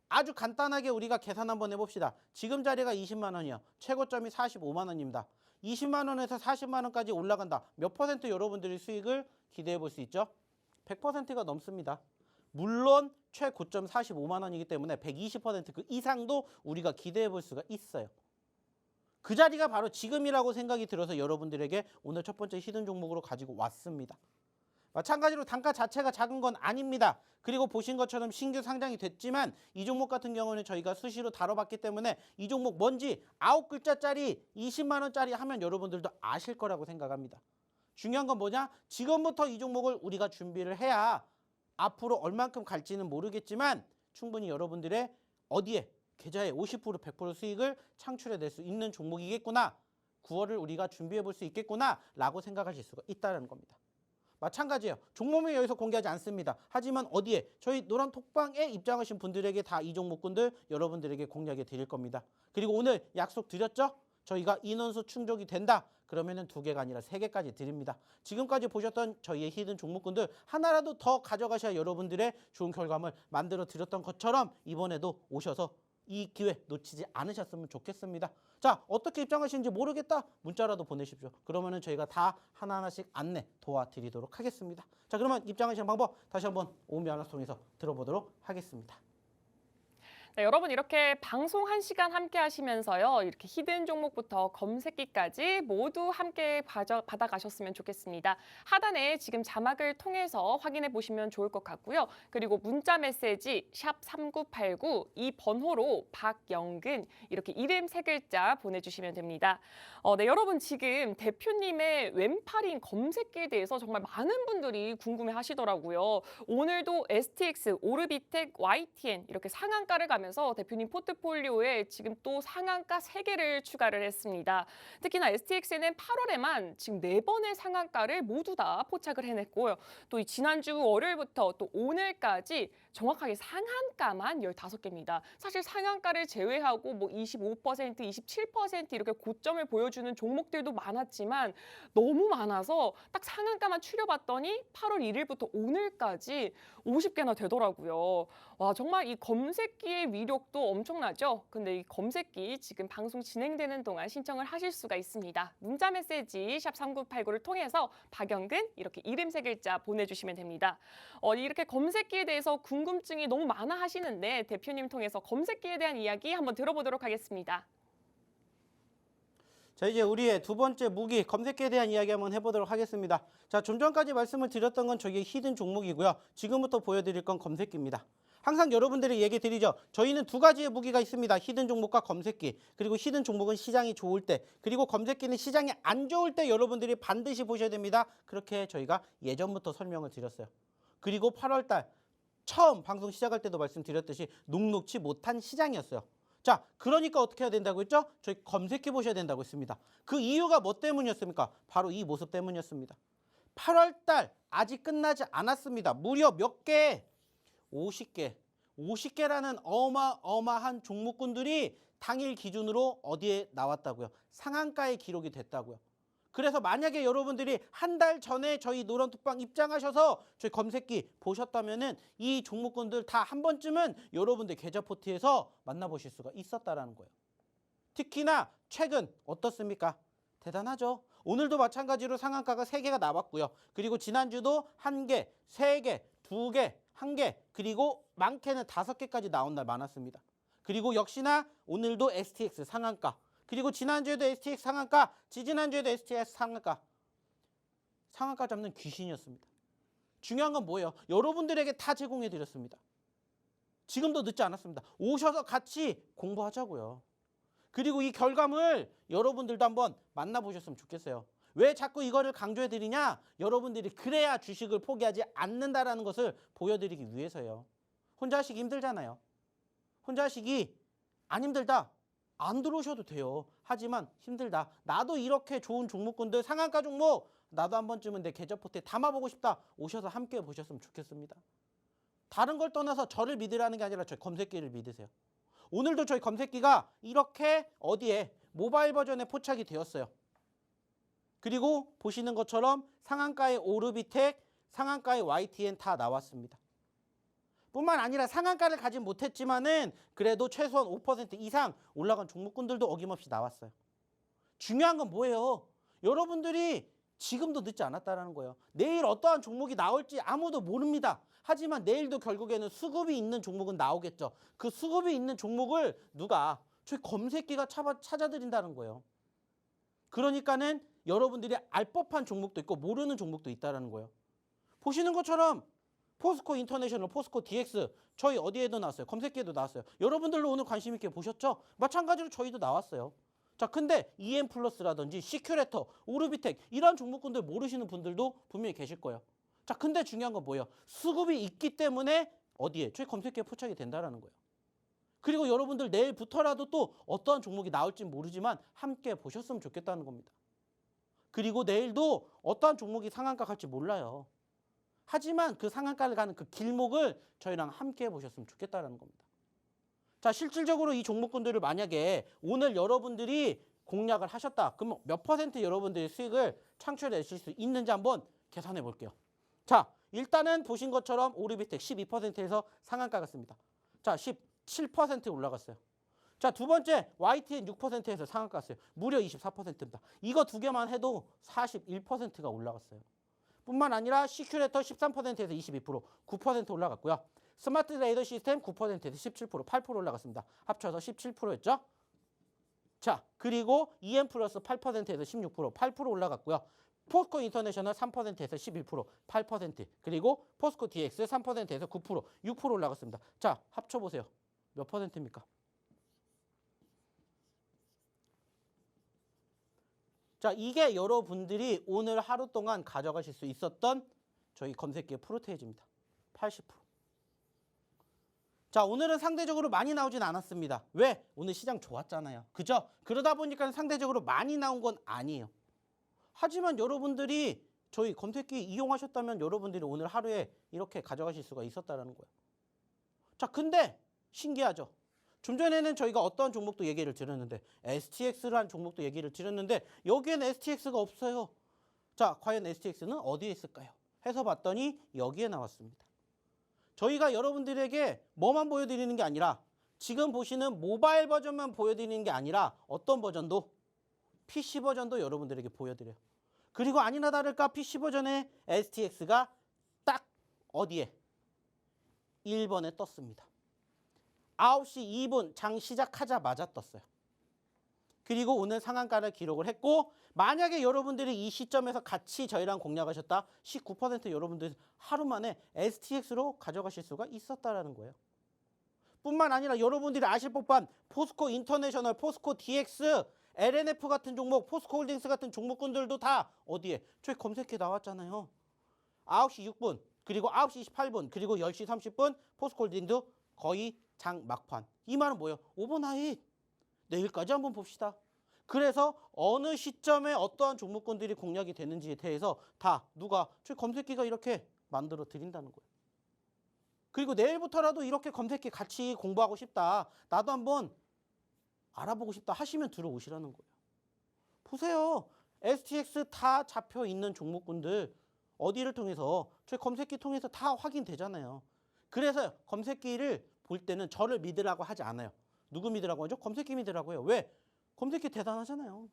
S2: 아주 간단하게 우리가 계산 한번 해봅시다. 지금 자리가 20만 원이요. 최고점이 45만 원입니다. 20만 원에서 40만 원까지 올라간다. 몇 퍼센트 여러분들이 수익을 기대해 볼 수 있죠? 100%가 넘습니다. 물론 최고점 45만 원이기 때문에 120% 그 이상도 우리가 기대해 볼 수가 있어요. 그 자리가 바로 지금이라고 생각이 들어서 여러분들에게 오늘 첫 번째 히든 종목으로 가지고 왔습니다. 마찬가지로 단가 자체가 작은 건 아닙니다. 그리고 보신 것처럼 신규 상장이 됐지만 이 종목 같은 경우는 저희가 수시로 다뤄봤기 때문에 이 종목 뭔지 9글자짜리 20만 원짜리 하면 여러분들도 아실 거라고 생각합니다. 중요한 건 뭐냐? 지금부터 이 종목을 우리가 준비를 해야 앞으로 얼만큼 갈지는 모르겠지만 충분히 여러분들의 어디에 계좌에 50% 100% 수익을 창출해낼 수 있는 종목이겠구나. 9월을 우리가 준비해 볼 수 있겠구나 라고 생각하실 수가 있다는 겁니다. 마찬가지예요. 종목명 여기서 공개하지 않습니다. 하지만 어디에? 저희 노란 톡방에 입장하신 분들에게 다 이 종목군들 여러분들에게 공략해 드릴 겁니다. 그리고 오늘 약속 드렸죠? 저희가 인원수 충족이 된다. 그러면은 2개가 아니라 3개까지 드립니다. 지금까지 보셨던 저희의 히든 종목군들 하나라도 더 가져가셔야 여러분들의 좋은 결과물 만들어 드렸던 것처럼 이번에도 오셔서 이 기회 놓치지 않으셨으면 좋겠습니다. 자, 어떻게 입장하시는지 모르겠다. 문자라도 보내십시오. 그러면은 저희가 다 하나하나씩 안내 도와드리도록 하겠습니다. 자, 그러면 입장하시는 방법 다시 한번 오은비 아나운서 통해서 들어보도록 하겠습니다.
S1: 네, 여러분 이렇게 방송 1시간 함께 하시면서요. 이렇게 히든 종목부터 검색기까지 모두 함께 받아가셨으면 좋겠습니다. 하단에 지금 자막을 통해서 확인해 보시면 좋을 것 같고요. 그리고 문자 메시지 샵 3989 이 번호로 박영근 이렇게 이름 3글자 보내주시면 됩니다. 네, 여러분 지금 대표님의 왼팔인 검색기에 대해서 정말 많은 분들이 궁금해 하시더라고요. 오늘도 STX, 오르비텍, YTN 이렇게 상한가를 가면서 대표님 포트폴리오에 지금 또 상한가 3개를 추가를 했습니다. 특히나 STX는 8월에만 지금 4번의 상한가를 모두 다 포착을 해냈고요. 또 이 지난주 월요일부터 또 오늘까지 정확하게 상한가만 15개입니다. 사실 상한가를 제외하고 뭐 25%, 27% 이렇게 고점을 보여주는 종목들도 많았지만 너무 많아서 딱 상한가만 추려봤더니 8월 1일부터 오늘까지 50개나 되더라고요. 와, 정말 이 검색기의 위력도 엄청나죠? 근데 이 검색기 지금 방송 진행되는 동안 신청을 하실 수가 있습니다. 문자 메시지 샵 3989를 통해서 박영근 이렇게 이름 3글자 보내주시면 됩니다. 이렇게 검색기에 대해서 궁금증이 너무 많아 하시는데 대표님 통해서 검색기에 대한 이야기 한번 들어보도록 하겠습니다.
S2: 자, 이제 우리의 두 번째 무기 검색기에 대한 이야기 한번 해보도록 하겠습니다. 자, 좀 전까지 말씀을 드렸던 건 저희의 히든 종목이고요. 지금부터 보여드릴 건 검색기입니다. 항상 여러분들이 얘기 드리죠. 저희는 2가지의 무기가 있습니다. 히든 종목과 검색기. 그리고 히든 종목은 시장이 좋을 때, 그리고 검색기는 시장이 안 좋을 때 여러분들이 반드시 보셔야 됩니다. 그렇게 저희가 예전부터 설명을 드렸어요. 그리고 8월 달 처음 방송 시작할 때도 말씀드렸듯이 녹록치 못한 시장이었어요. 자, 그러니까 어떻게 해야 된다고 했죠? 저희 검색해 보셔야 된다고 했습니다. 그 이유가 뭐 때문이었습니까? 바로 이 모습 때문이었습니다. 8월 달 아직 끝나지 않았습니다. 무려 몇 개? 50개. 50개라는 어마어마한 종목군들이 당일 기준으로 어디에 나왔다고요? 상한가에 기록이 됐다고요. 그래서 만약에 여러분들이 한 달 전에 저희 노란톡방 입장하셔서 저희 검색기 보셨다면은 이 종목군들 다 한 번쯤은 여러분들 계좌 포트에서 만나보실 수가 있었다라는 거예요. 특히나 최근 어떻습니까? 대단하죠. 오늘도 마찬가지로 상한가가 3개가 나왔고요. 그리고 지난주도 1개, 3개, 2개, 1개, 그리고 많게는 5개까지 나온 날 많았습니다. 그리고 역시나 오늘도 STX 상한가, 그리고 지난주에도 STX 상한가, 지지난주에도 STX 상한가. 상한가 잡는 귀신이었습니다. 중요한 건 뭐예요? 여러분들에게 다 제공해 드렸습니다. 지금도 늦지 않았습니다. 오셔서 같이 공부하자고요. 그리고 이 결과물 여러분들도 한번 만나보셨으면 좋겠어요. 왜 자꾸 이거를 강조해 드리냐? 여러분들이 그래야 주식을 포기하지 않는다라는 것을 보여드리기 위해서요. 혼자 하시기 힘들잖아요. 혼자 하시기 안 힘들다. 안 들어오셔도 돼요. 하지만 힘들다. 나도 이렇게 좋은 종목군들 상한가 종목 나도 한 번쯤은 내 계좌 포트에 담아보고 싶다. 오셔서 함께 보셨으면 좋겠습니다. 다른 걸 떠나서 저를 믿으라는 게 아니라 저희 검색기를 믿으세요. 오늘도 저희 검색기가 이렇게 어디에 모바일 버전에 포착이 되었어요. 그리고 보시는 것처럼 상한가의 오르비텍, 상한가의 YTN 다 나왔습니다. 뿐만 아니라 상한가를 가진 못했지만은 그래도 최소한 5% 이상 올라간 종목군들도 어김없이 나왔어요. 중요한 건 뭐예요? 여러분들이 지금도 늦지 않았다는 거예요. 내일 어떠한 종목이 나올지 아무도 모릅니다. 하지만 내일도 결국에는 수급이 있는 종목은 나오겠죠. 그 수급이 있는 종목을 누가? 저희 검색기가 찾아드린다는 거예요. 그러니까는 여러분들이 알 법한 종목도 있고 모르는 종목도 있다는 거예요. 보시는 것처럼 포스코 인터내셔널, 포스코 DX 저희 어디에도 나왔어요. 검색기에도 나왔어요. 여러분들도 오늘 관심 있게 보셨죠? 마찬가지로 저희도 나왔어요. 자, 근데 EM 플러스라든지 시큐레터, 오르비텍 이런 종목군들 모르시는 분들도 분명히 계실 거예요. 자, 근데 중요한 건 뭐예요? 수급이 있기 때문에 어디에? 저희 검색기에 포착이 된다는 거예요. 그리고 여러분들 내일부터라도 또 어떠한 종목이 나올지 모르지만 함께 보셨으면 좋겠다는 겁니다. 그리고 내일도 어떠한 종목이 상한가 갈지 몰라요. 하지만 그 상한가를 가는 그 길목을 저희랑 함께 보셨으면 좋겠다는 겁니다. 자, 실질적으로 이 종목군들을 만약에 오늘 여러분들이 공략을 하셨다. 그럼 몇 퍼센트 여러분들의 수익을 창출하실 수 있는지 한번 계산해 볼게요. 자, 일단은 보신 것처럼 오르비텍 12%에서 상한가 갔습니다. 자, 17% 올라갔어요. 자, 두 번째 YTN 6%에서 상한가 갔어요. 무려 24%입니다. 이거 두 개만 해도 41%가 올라갔어요. 뿐만 아니라 시큐레터 13%에서 22%, 9% 올라갔고요. 스마트 레이더 시스템 9%에서 17%, 8% 올라갔습니다. 합쳐서 17%였죠. 자, 그리고 EM 플러스 8%에서 16%, 8% 올라갔고요. 포스코 인터내셔널 3%에서 11%, 8%, 그리고 포스코 DX 3%에서 9%, 6% 올라갔습니다. 자, 합쳐보세요. 몇 퍼센트입니까? 자, 이게 여러분들이 오늘 하루 동안 가져가실 수 있었던 저희 검색기의 프로테이지입니다. 80%. 자, 오늘은 상대적으로 많이 나오진 않았습니다. 왜? 오늘 시장 좋았잖아요. 그죠? 그러다 보니까 상대적으로 많이 나온 건 아니에요. 하지만 여러분들이 저희 검색기 이용하셨다면 여러분들이 오늘 하루에 이렇게 가져가실 수가 있었다는 거예요. 자, 근데 신기하죠? 좀 전에는 저희가 어떠한 종목도 얘기를 드렸는데 STX라는 종목도 얘기를 드렸는데 여기에는 STX가 없어요. 자, 과연 STX는 어디에 있을까요? 해서 봤더니 여기에 나왔습니다. 저희가 여러분들에게 뭐만 보여드리는 게 아니라 지금 보시는 모바일 버전만 보여드리는 게 아니라 어떤 버전도 PC 버전도 여러분들에게 보여드려요. 그리고 아니나 다를까 PC 버전의 STX가 딱 어디에? 1번에 떴습니다. 9시 2분 장 시작하자마자 떴어요. 그리고 오늘 상한가를 기록을 했고 만약에 여러분들이 이 시점에서 같이 저희랑 공략하셨다 19% 여러분들 하루 만에 STX로 가져가실 수가 있었다라는 거예요. 뿐만 아니라 여러분들이 아실 법한 포스코 인터내셔널, 포스코 DX, LNF 같은 종목, 포스코 홀딩스 같은 종목군들도 다 어디에? 저희 검색해 나왔잖아요. 9시 6분, 그리고 9시 28분, 그리고 10시 30분 포스코 홀딩도 거의 장 막판. 이 말은 뭐예요? 오버나잇. 내일까지 한번 봅시다. 그래서 어느 시점에 어떠한 종목군들이 공략이 되는지에 대해서 다 누가 저희 검색기가 이렇게 만들어 드린다는 거예요. 그리고 내일부터라도 이렇게 검색기 같이 공부하고 싶다. 나도 한번 알아보고 싶다 하시면 들어오시라는 거예요. 보세요. STX 다 잡혀 있는 종목군들 어디를 통해서 저희 검색기 통해서 다 확인되잖아요. 그래서 검색기를 볼 때는 저를 믿으라고 하지 않아요. 누구 믿으라고 하죠? 검색기 믿으라고요. 왜? 검색기 대단하잖아요.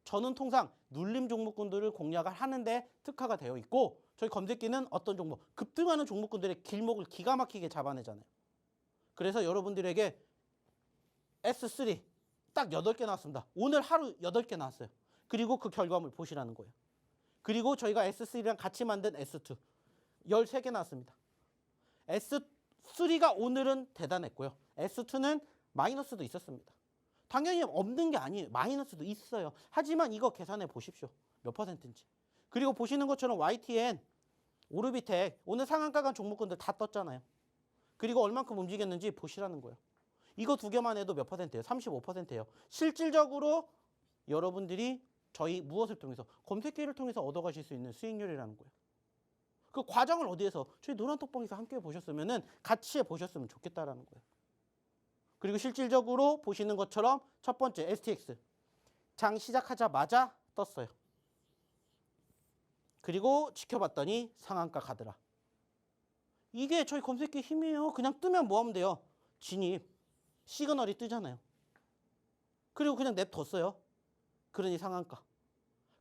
S2: 저는 통상 눌림 종목군들을 공략을 하는데 특화가 되어 있고 저희 검색기는 어떤 종목, 급등하는 종목군들의 길목을 기가 막히게 잡아내잖아요. 그래서 여러분들에게 S3 딱 8개 나왔습니다. 오늘 하루 8개 나왔어요. 그리고 그 결과물 보시라는 거예요. 그리고 저희가 S3랑 같이 만든 S2 13개 나왔습니다. S3가 오늘은 대단했고요. S2는 마이너스도 있었습니다. 당연히 없는 게 아니에요. 마이너스도 있어요. 하지만 이거 계산해 보십시오. 몇 퍼센트인지. 그리고 보시는 것처럼 YTN, 오르비텍 오늘 상한가 간 종목군들 다 떴잖아요. 그리고 얼만큼 움직였는지 보시라는 거예요. 이거 두 개만 해도 몇 퍼센트예요? 35%예요. 실질적으로 여러분들이 저희 무엇을 통해서? 검색기를 통해서 얻어가실 수 있는 수익률이라는 거예요. 그 과정을 어디에서? 저희 노란톡방에서 함께 보셨으면 같이 보셨으면 좋겠다라는 거예요. 그리고 실질적으로 보시는 것처럼 첫 번째 STX. 장 시작하자마자 떴어요. 그리고 지켜봤더니 상한가 가더라. 이게 저희 검색기 힘이에요. 그냥 뜨면 뭐 하면 돼요? 진입. 시그널이 뜨잖아요. 그리고 그냥 냅뒀어요. 그러니 상한가.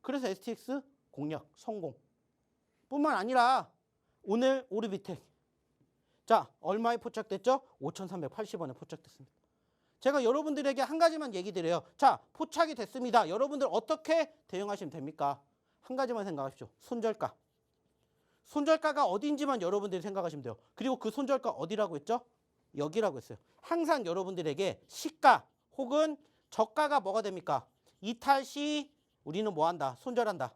S2: 그래서 STX 공략 성공. 뿐만 아니라 오늘 오르비텍. 자, 얼마에 포착됐죠? 5,380원에 포착됐습니다. 제가 여러분들에게 한 가지만 얘기 드려요. 자, 포착이 됐습니다. 여러분들 어떻게 대응하시면 됩니까? 한 가지만 생각하십시오. 손절가. 손절가가 어딘지만 여러분들이 생각하시면 돼요. 그리고 그 손절가 어디라고 했죠? 여기라고 했어요. 항상 여러분들에게 시가 혹은 저가가 뭐가 됩니까? 이탈 시 우리는 뭐 한다? 손절한다.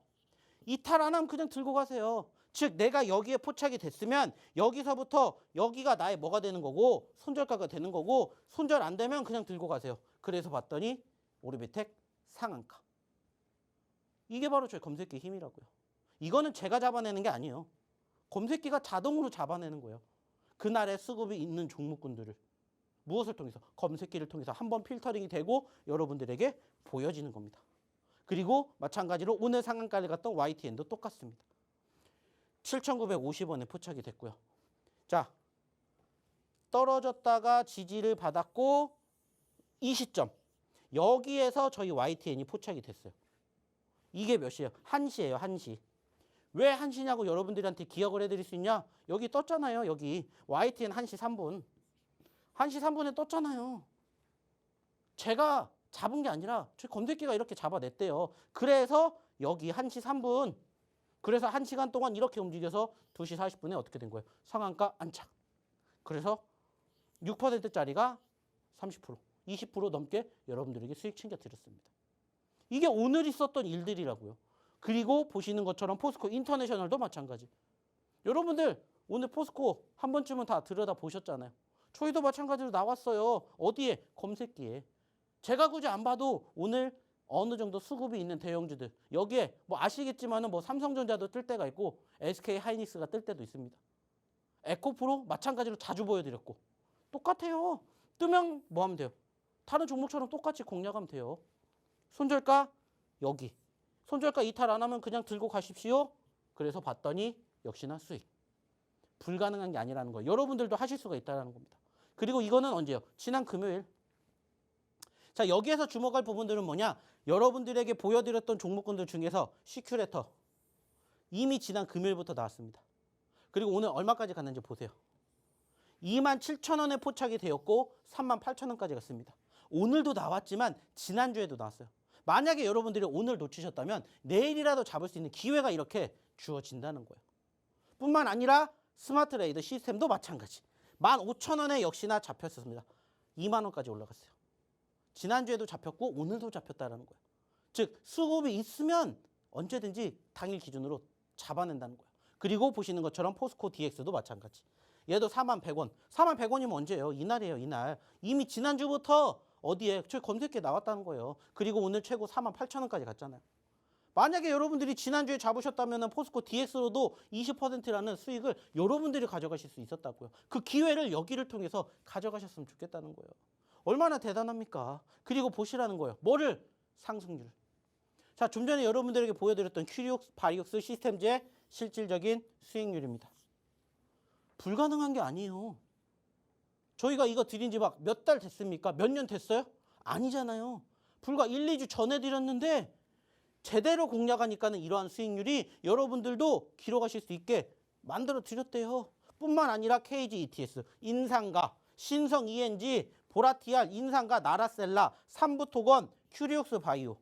S2: 이탈 안 하면 그냥 들고 가세요. 즉 내가 여기에 포착이 됐으면 여기서부터 여기가 나의 뭐가 되는 거고 손절가가 되는 거고 손절 안 되면 그냥 들고 가세요. 그래서 봤더니 오르비텍 상한가. 이게 바로 저희 검색기 힘이라고요. 이거는 제가 잡아내는 게 아니에요. 검색기가 자동으로 잡아내는 거예요. 그날의 수급이 있는 종목군들을 무엇을 통해서? 검색기를 통해서 한번 필터링이 되고 여러분들에게 보여지는 겁니다. 그리고 마찬가지로 오늘 상한가를 갔던 YTN도 똑같습니다. 7,950원에 포착이 됐고요. 자, 떨어졌다가 지지를 받았고 이 시점 여기에서 저희 YTN이 포착이 됐어요. 이게 몇 시예요? 1시예요. 1시. 왜 1시냐고 여러분들한테 기억을 해드릴 수 있냐? 여기 떴잖아요. 여기 YTN 1시 3분. 1시 3분에 떴잖아요. 제가 잡은 게 아니라 저희 검색기가 이렇게 잡아냈대요. 그래서 여기 1시 3분. 그래서 1시간 동안 이렇게 움직여서 2시 40분에 어떻게 된 거예요? 상한가 안착. 그래서 6%짜리가 30%, 20% 넘게 여러분들에게 수익 챙겨드렸습니다. 이게 오늘 있었던 일들이라고요. 그리고 보시는 것처럼 포스코 인터내셔널도 마찬가지. 여러분들 오늘 포스코 한 번쯤은 다 들여다 보셨잖아요. 저희도 마찬가지로 나왔어요. 어디에? 검색기에. 제가 굳이 안 봐도 오늘 어느 정도 수급이 있는 대형주들 여기에 뭐 아시겠지만은 뭐 삼성전자도 뜰 때가 있고 SK 하이닉스가 뜰 때도 있습니다. 에코프로 마찬가지로 자주 보여드렸고 똑같아요. 뜨면 뭐 하면 돼요? 다른 종목처럼 똑같이 공략하면 돼요. 손절가 여기. 손절가 이탈 안 하면 그냥 들고 가십시오. 그래서 봤더니 역시나 수익. 불가능한 게 아니라는 거예요. 여러분들도 하실 수가 있다는 겁니다. 그리고 이거는 언제요? 지난 금요일. 자, 여기에서 주목할 부분들은 뭐냐? 여러분들에게 보여드렸던 종목군들 중에서 시큐레터 이미 지난 금요일부터 나왔습니다. 그리고 오늘 얼마까지 갔는지 보세요. 27,000원에 포착이 되었고 38,000원까지 갔습니다. 오늘도 나왔지만 지난주에도 나왔어요. 만약에 여러분들이 오늘 놓치셨다면 내일이라도 잡을 수 있는 기회가 이렇게 주어진다는 거예요. 뿐만 아니라 스마트레이더 시스템도 마찬가지. 15,000원에 역시나 잡혔습니다. 2만 원까지 올라갔어요. 지난주에도 잡혔고 오늘도 잡혔다는 거예요. 즉 수급이 있으면 언제든지 당일 기준으로 잡아낸다는 거예요. 그리고 보시는 것처럼 포스코 DX도 마찬가지. 얘도 41,100원. 41,100원이면 언제예요? 이날이에요. 이날. 이미 지난주부터 어디에? 저희 검색기에 나왔다는 거예요. 그리고 오늘 최고 48,000원까지 갔잖아요. 만약에 여러분들이 지난주에 잡으셨다면 포스코 DX로도 20%라는 수익을 여러분들이 가져가실 수 있었다고요. 그 기회를 여기를 통해서 가져가셨으면 좋겠다는 거예요. 얼마나 대단합니까? 그리고 보시라는 거예요. 뭐를? 상승률. 자, 좀 전에 여러분들에게 보여드렸던 큐리옥스, 바이옥스 시스템즈의 실질적인 수익률입니다. 불가능한 게 아니에요. 저희가 이거 드린 지 막 몇 달 됐습니까? 몇 년 됐어요? 아니잖아요. 불과 1, 2주 전에 드렸는데 제대로 공략하니까는 이러한 수익률이 여러분들도 기록하실 수 있게 만들어 드렸대요. 뿐만 아니라 KG ETS, 인상가, 신성 ENG, 보라티알, 인상가, 나라셀라, 삼부토건, 큐리옥스 바이오.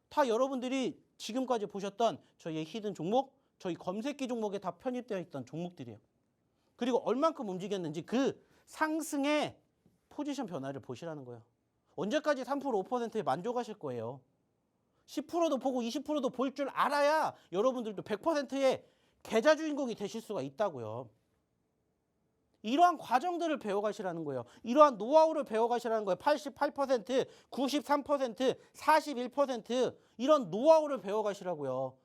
S2: 다 여러분들이 지금까지 보셨던 저희의 히든 종목, 저희 검색기 종목에 다 편입되어 있던 종목들이에요. 그리고 얼만큼 움직였는지 그 상승의 포지션 변화를 보시라는 거예요. 언제까지 3%, 5%에 만족하실 거예요. 10%도 보고 20%도 볼 줄 알아야 여러분들도 100%의 계좌 주인공이 되실 수가 있다고요. 이러한 과정들을 배워가시라는 거예요. 이러한 노하우를 배워가시라는 거예요. 88%, 93%, 41% 이런 노하우를 배워가시라고요.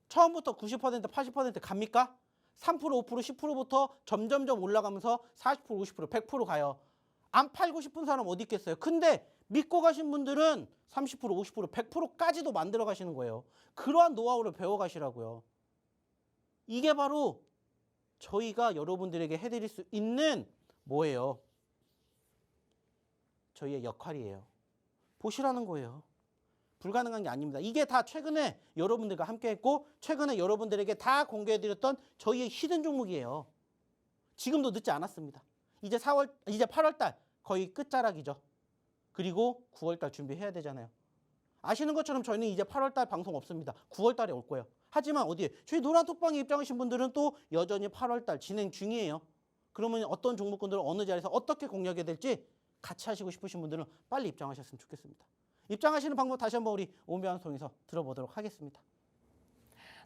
S2: 처음부터 90%, 80% 갑니까? 3%, 5%, 10%부터 점점점 올라가면서 40%, 50%, 100% 가요. 안 팔고 싶은 사람 어디 있겠어요? 근데 믿고 가신 분들은 30%, 50%, 100%까지도 만들어 가시는 거예요. 그러한 노하우를 배워가시라고요. 이게 바로 저희가 여러분들에게 해드릴 수 있는 뭐예요? 저희의 역할이에요. 보시라는 거예요. 불가능한 게 아닙니다. 이게 다 최근에 여러분들과 함께 했고 최근에 여러분들에게 다 공개해드렸던 저희의 히든 종목이에요. 지금도 늦지 않았습니다. 이제 8월달 거의 끝자락이죠. 그리고 9월달 준비해야 되잖아요. 아시는 것처럼 저희는 이제 8월달 방송 없습니다. 9월달에 올 거예요. 하지만 어디에? 저희 노란톡방에 입장하신 분들은 또 여전히 8월달 진행 중이에요. 그러면 어떤 종목군들을 어느 자리에서 어떻게 공략해야 될지 같이 하시고 싶으신 분들은 빨리 입장하셨으면 좋겠습니다. 입장하시는 방법 다시 한번 우리 오은변 통해서 들어보도록 하겠습니다.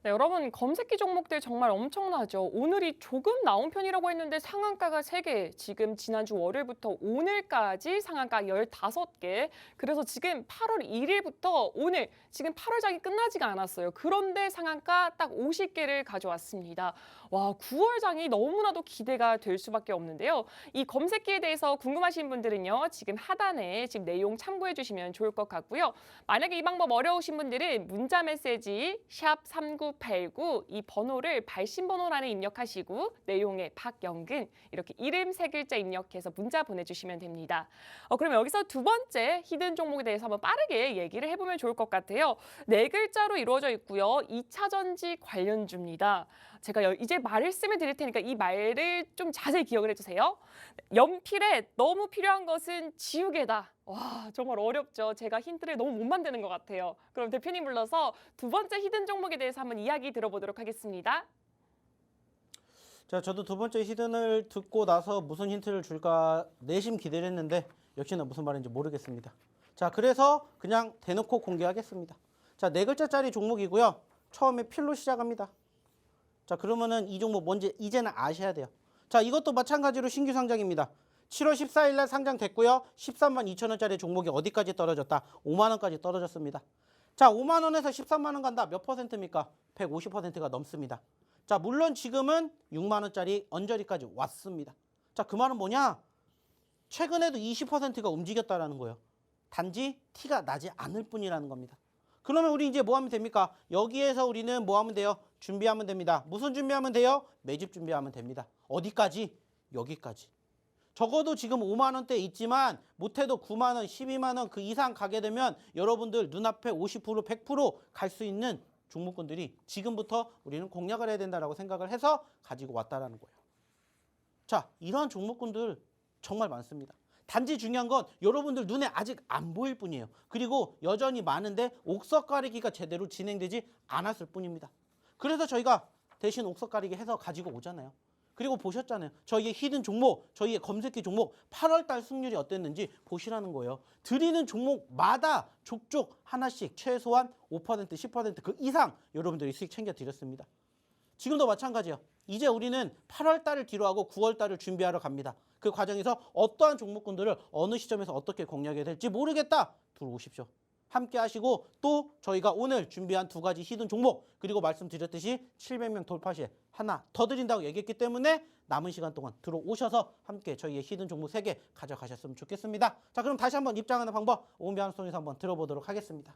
S1: 네, 여러분 검색기 종목들 정말 엄청나죠. 오늘이 조금 나온 편이라고 했는데 상한가가 3개, 지금 지난주 월요일부터 오늘까지 상한가 15개. 그래서 지금 8월 1일부터 오늘 지금 8월장이 끝나지가 않았어요. 그런데 상한가 딱 50개를 가져왔습니다. 와, 9월장이 너무나도 기대가 될 수밖에 없는데요. 이 검색기에 대해서 궁금하신 분들은요. 지금 하단에 지금 내용 참고해 주시면 좋을 것 같고요. 만약에 이 방법 어려우신 분들은 문자 메시지 샵3989 이 번호를 발신 번호란에 입력하시고 내용에 박영근 이렇게 이름 3글자 입력해서 문자 보내주시면 됩니다. 그럼 여기서 두 번째 히든 종목에 대해서 한번 빠르게 얘기를 해보면 좋을 것 같아요. 4글자로 이루어져 있고요. 2차전지 관련주입니다. 제가 이제 말씀을 드릴 테니까 이 말을 좀 자세히 기억을 해주세요. 연필에 너무 필요한 것은 지우개다. 와, 정말 어렵죠. 제가 힌트를 너무 못 만드는 것 같아요. 그럼 대표님 불러서 두 번째 히든 종목에 대해서 한번 이야기 들어보도록 하겠습니다.
S2: 자, 저도 두 번째 히든을 듣고 나서 무슨 힌트를 줄까 내심 기대를 했는데 역시나 무슨 말인지 모르겠습니다. 자, 그래서 그냥 대놓고 공개하겠습니다. 자, 4글자짜리 종목이고요. 처음에 필로 시작합니다. 자, 그러면은 이 종목 뭔지 이제는 아셔야 돼요. 자, 이것도 마찬가지로 신규 상장입니다. 7월 14일 날 상장됐고요. 13만 2천 원짜리 종목이 어디까지 떨어졌다? 5만 원까지 떨어졌습니다. 자, 5만 원에서 13만 원 간다. 몇 퍼센트입니까? 150%가 넘습니다. 자, 물론 지금은 6만 원짜리 언저리까지 왔습니다. 자, 그 말은 뭐냐? 최근에도 20%가 움직였다라는 거예요. 단지 티가 나지 않을 뿐이라는 겁니다. 그러면 우리 이제 뭐 하면 됩니까? 여기에서 우리는 뭐 하면 돼요? 준비하면 됩니다. 무슨 준비하면 돼요? 매집 준비하면 됩니다. 어디까지? 여기까지. 적어도 지금 5만 원대 있지만 못해도 9만 원, 12만 원 그 이상 가게 되면 여러분들 눈앞에 50%, 100%갈 수 있는 종목군들이 지금부터 우리는 공략을 해야 된다라고 생각을 해서 가지고 왔다라는 거예요. 자, 이러한 종목군들 정말 많습니다. 단지 중요한 건 여러분들 눈에 아직 안 보일 뿐이에요. 그리고 여전히 많은데 옥석 가리기가 제대로 진행되지 않았을 뿐입니다. 그래서 저희가 대신 옥석 가리기 해서 가지고 오잖아요. 그리고 보셨잖아요. 저희의 히든 종목, 저희의 검색기 종목 8월달 승률이 어땠는지 보시라는 거예요. 드리는 종목마다 족족 하나씩 최소한 5%, 10%그 이상 여러분들이 수익 챙겨드렸습니다. 지금도 마찬가지예요. 이제 우리는 8월달을 뒤로하고 9월달을 준비하러 갑니다. 그 과정에서 어떠한 종목군들을 어느 시점에서 어떻게 공략해야 될지 모르겠다. 들어오십시오. 함께 하시고 또 저희가 오늘 준비한 2가지 히든 종목 그리고 말씀드렸듯이 700명 돌파 시에 하나 더 드린다고 얘기했기 때문에 남은 시간 동안 들어오셔서 함께 저희의 히든 종목 3개 가져가셨으면 좋겠습니다. 자, 그럼 다시 한번 입장하는 방법 오은변 통해서 한번 들어보도록 하겠습니다.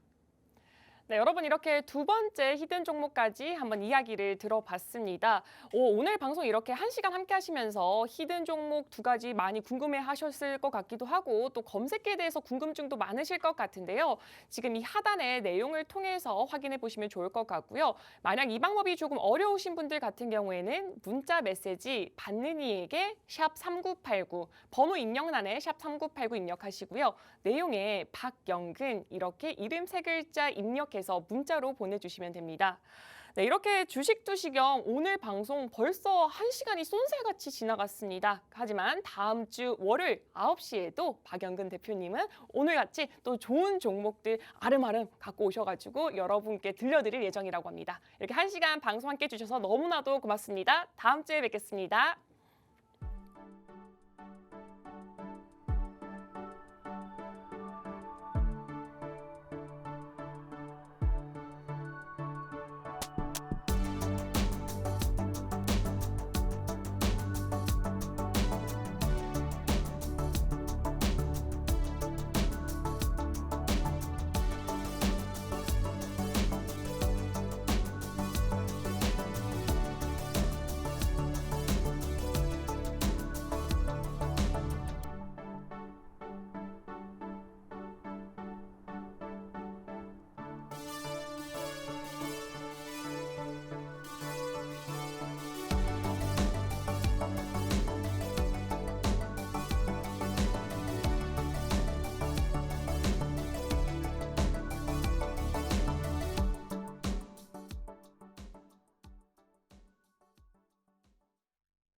S1: 네, 여러분 이렇게 두 번째 히든 종목까지 한번 이야기를 들어봤습니다. 오늘 방송 이렇게 1시간 함께 하시면서 히든 종목 2가지 많이 궁금해 하셨을 것 같기도 하고 또 검색기에 대해서 궁금증도 많으실 것 같은데요. 지금 이 하단의 내용을 통해서 확인해 보시면 좋을 것 같고요. 만약 이 방법이 조금 어려우신 분들 같은 경우에는 문자 메시지 받는 이에게 샵3989 번호 입력란에 샵3989 입력하시고요. 내용에 박영근 이렇게 이름 3글자 입력해서 문자로 보내주시면 됩니다. 네, 이렇게 주식투시경 오늘 방송 벌써 1시간이 쏜살같이 지나갔습니다. 하지만 다음 주 월요일 9시에도 박영근 대표님은 오늘같이 또 좋은 종목들 아름아름 갖고 오셔가지고 여러분께 들려드릴 예정이라고 합니다. 이렇게 1시간 방송 함께 해주셔서 너무나도 고맙습니다. 다음 주에 뵙겠습니다.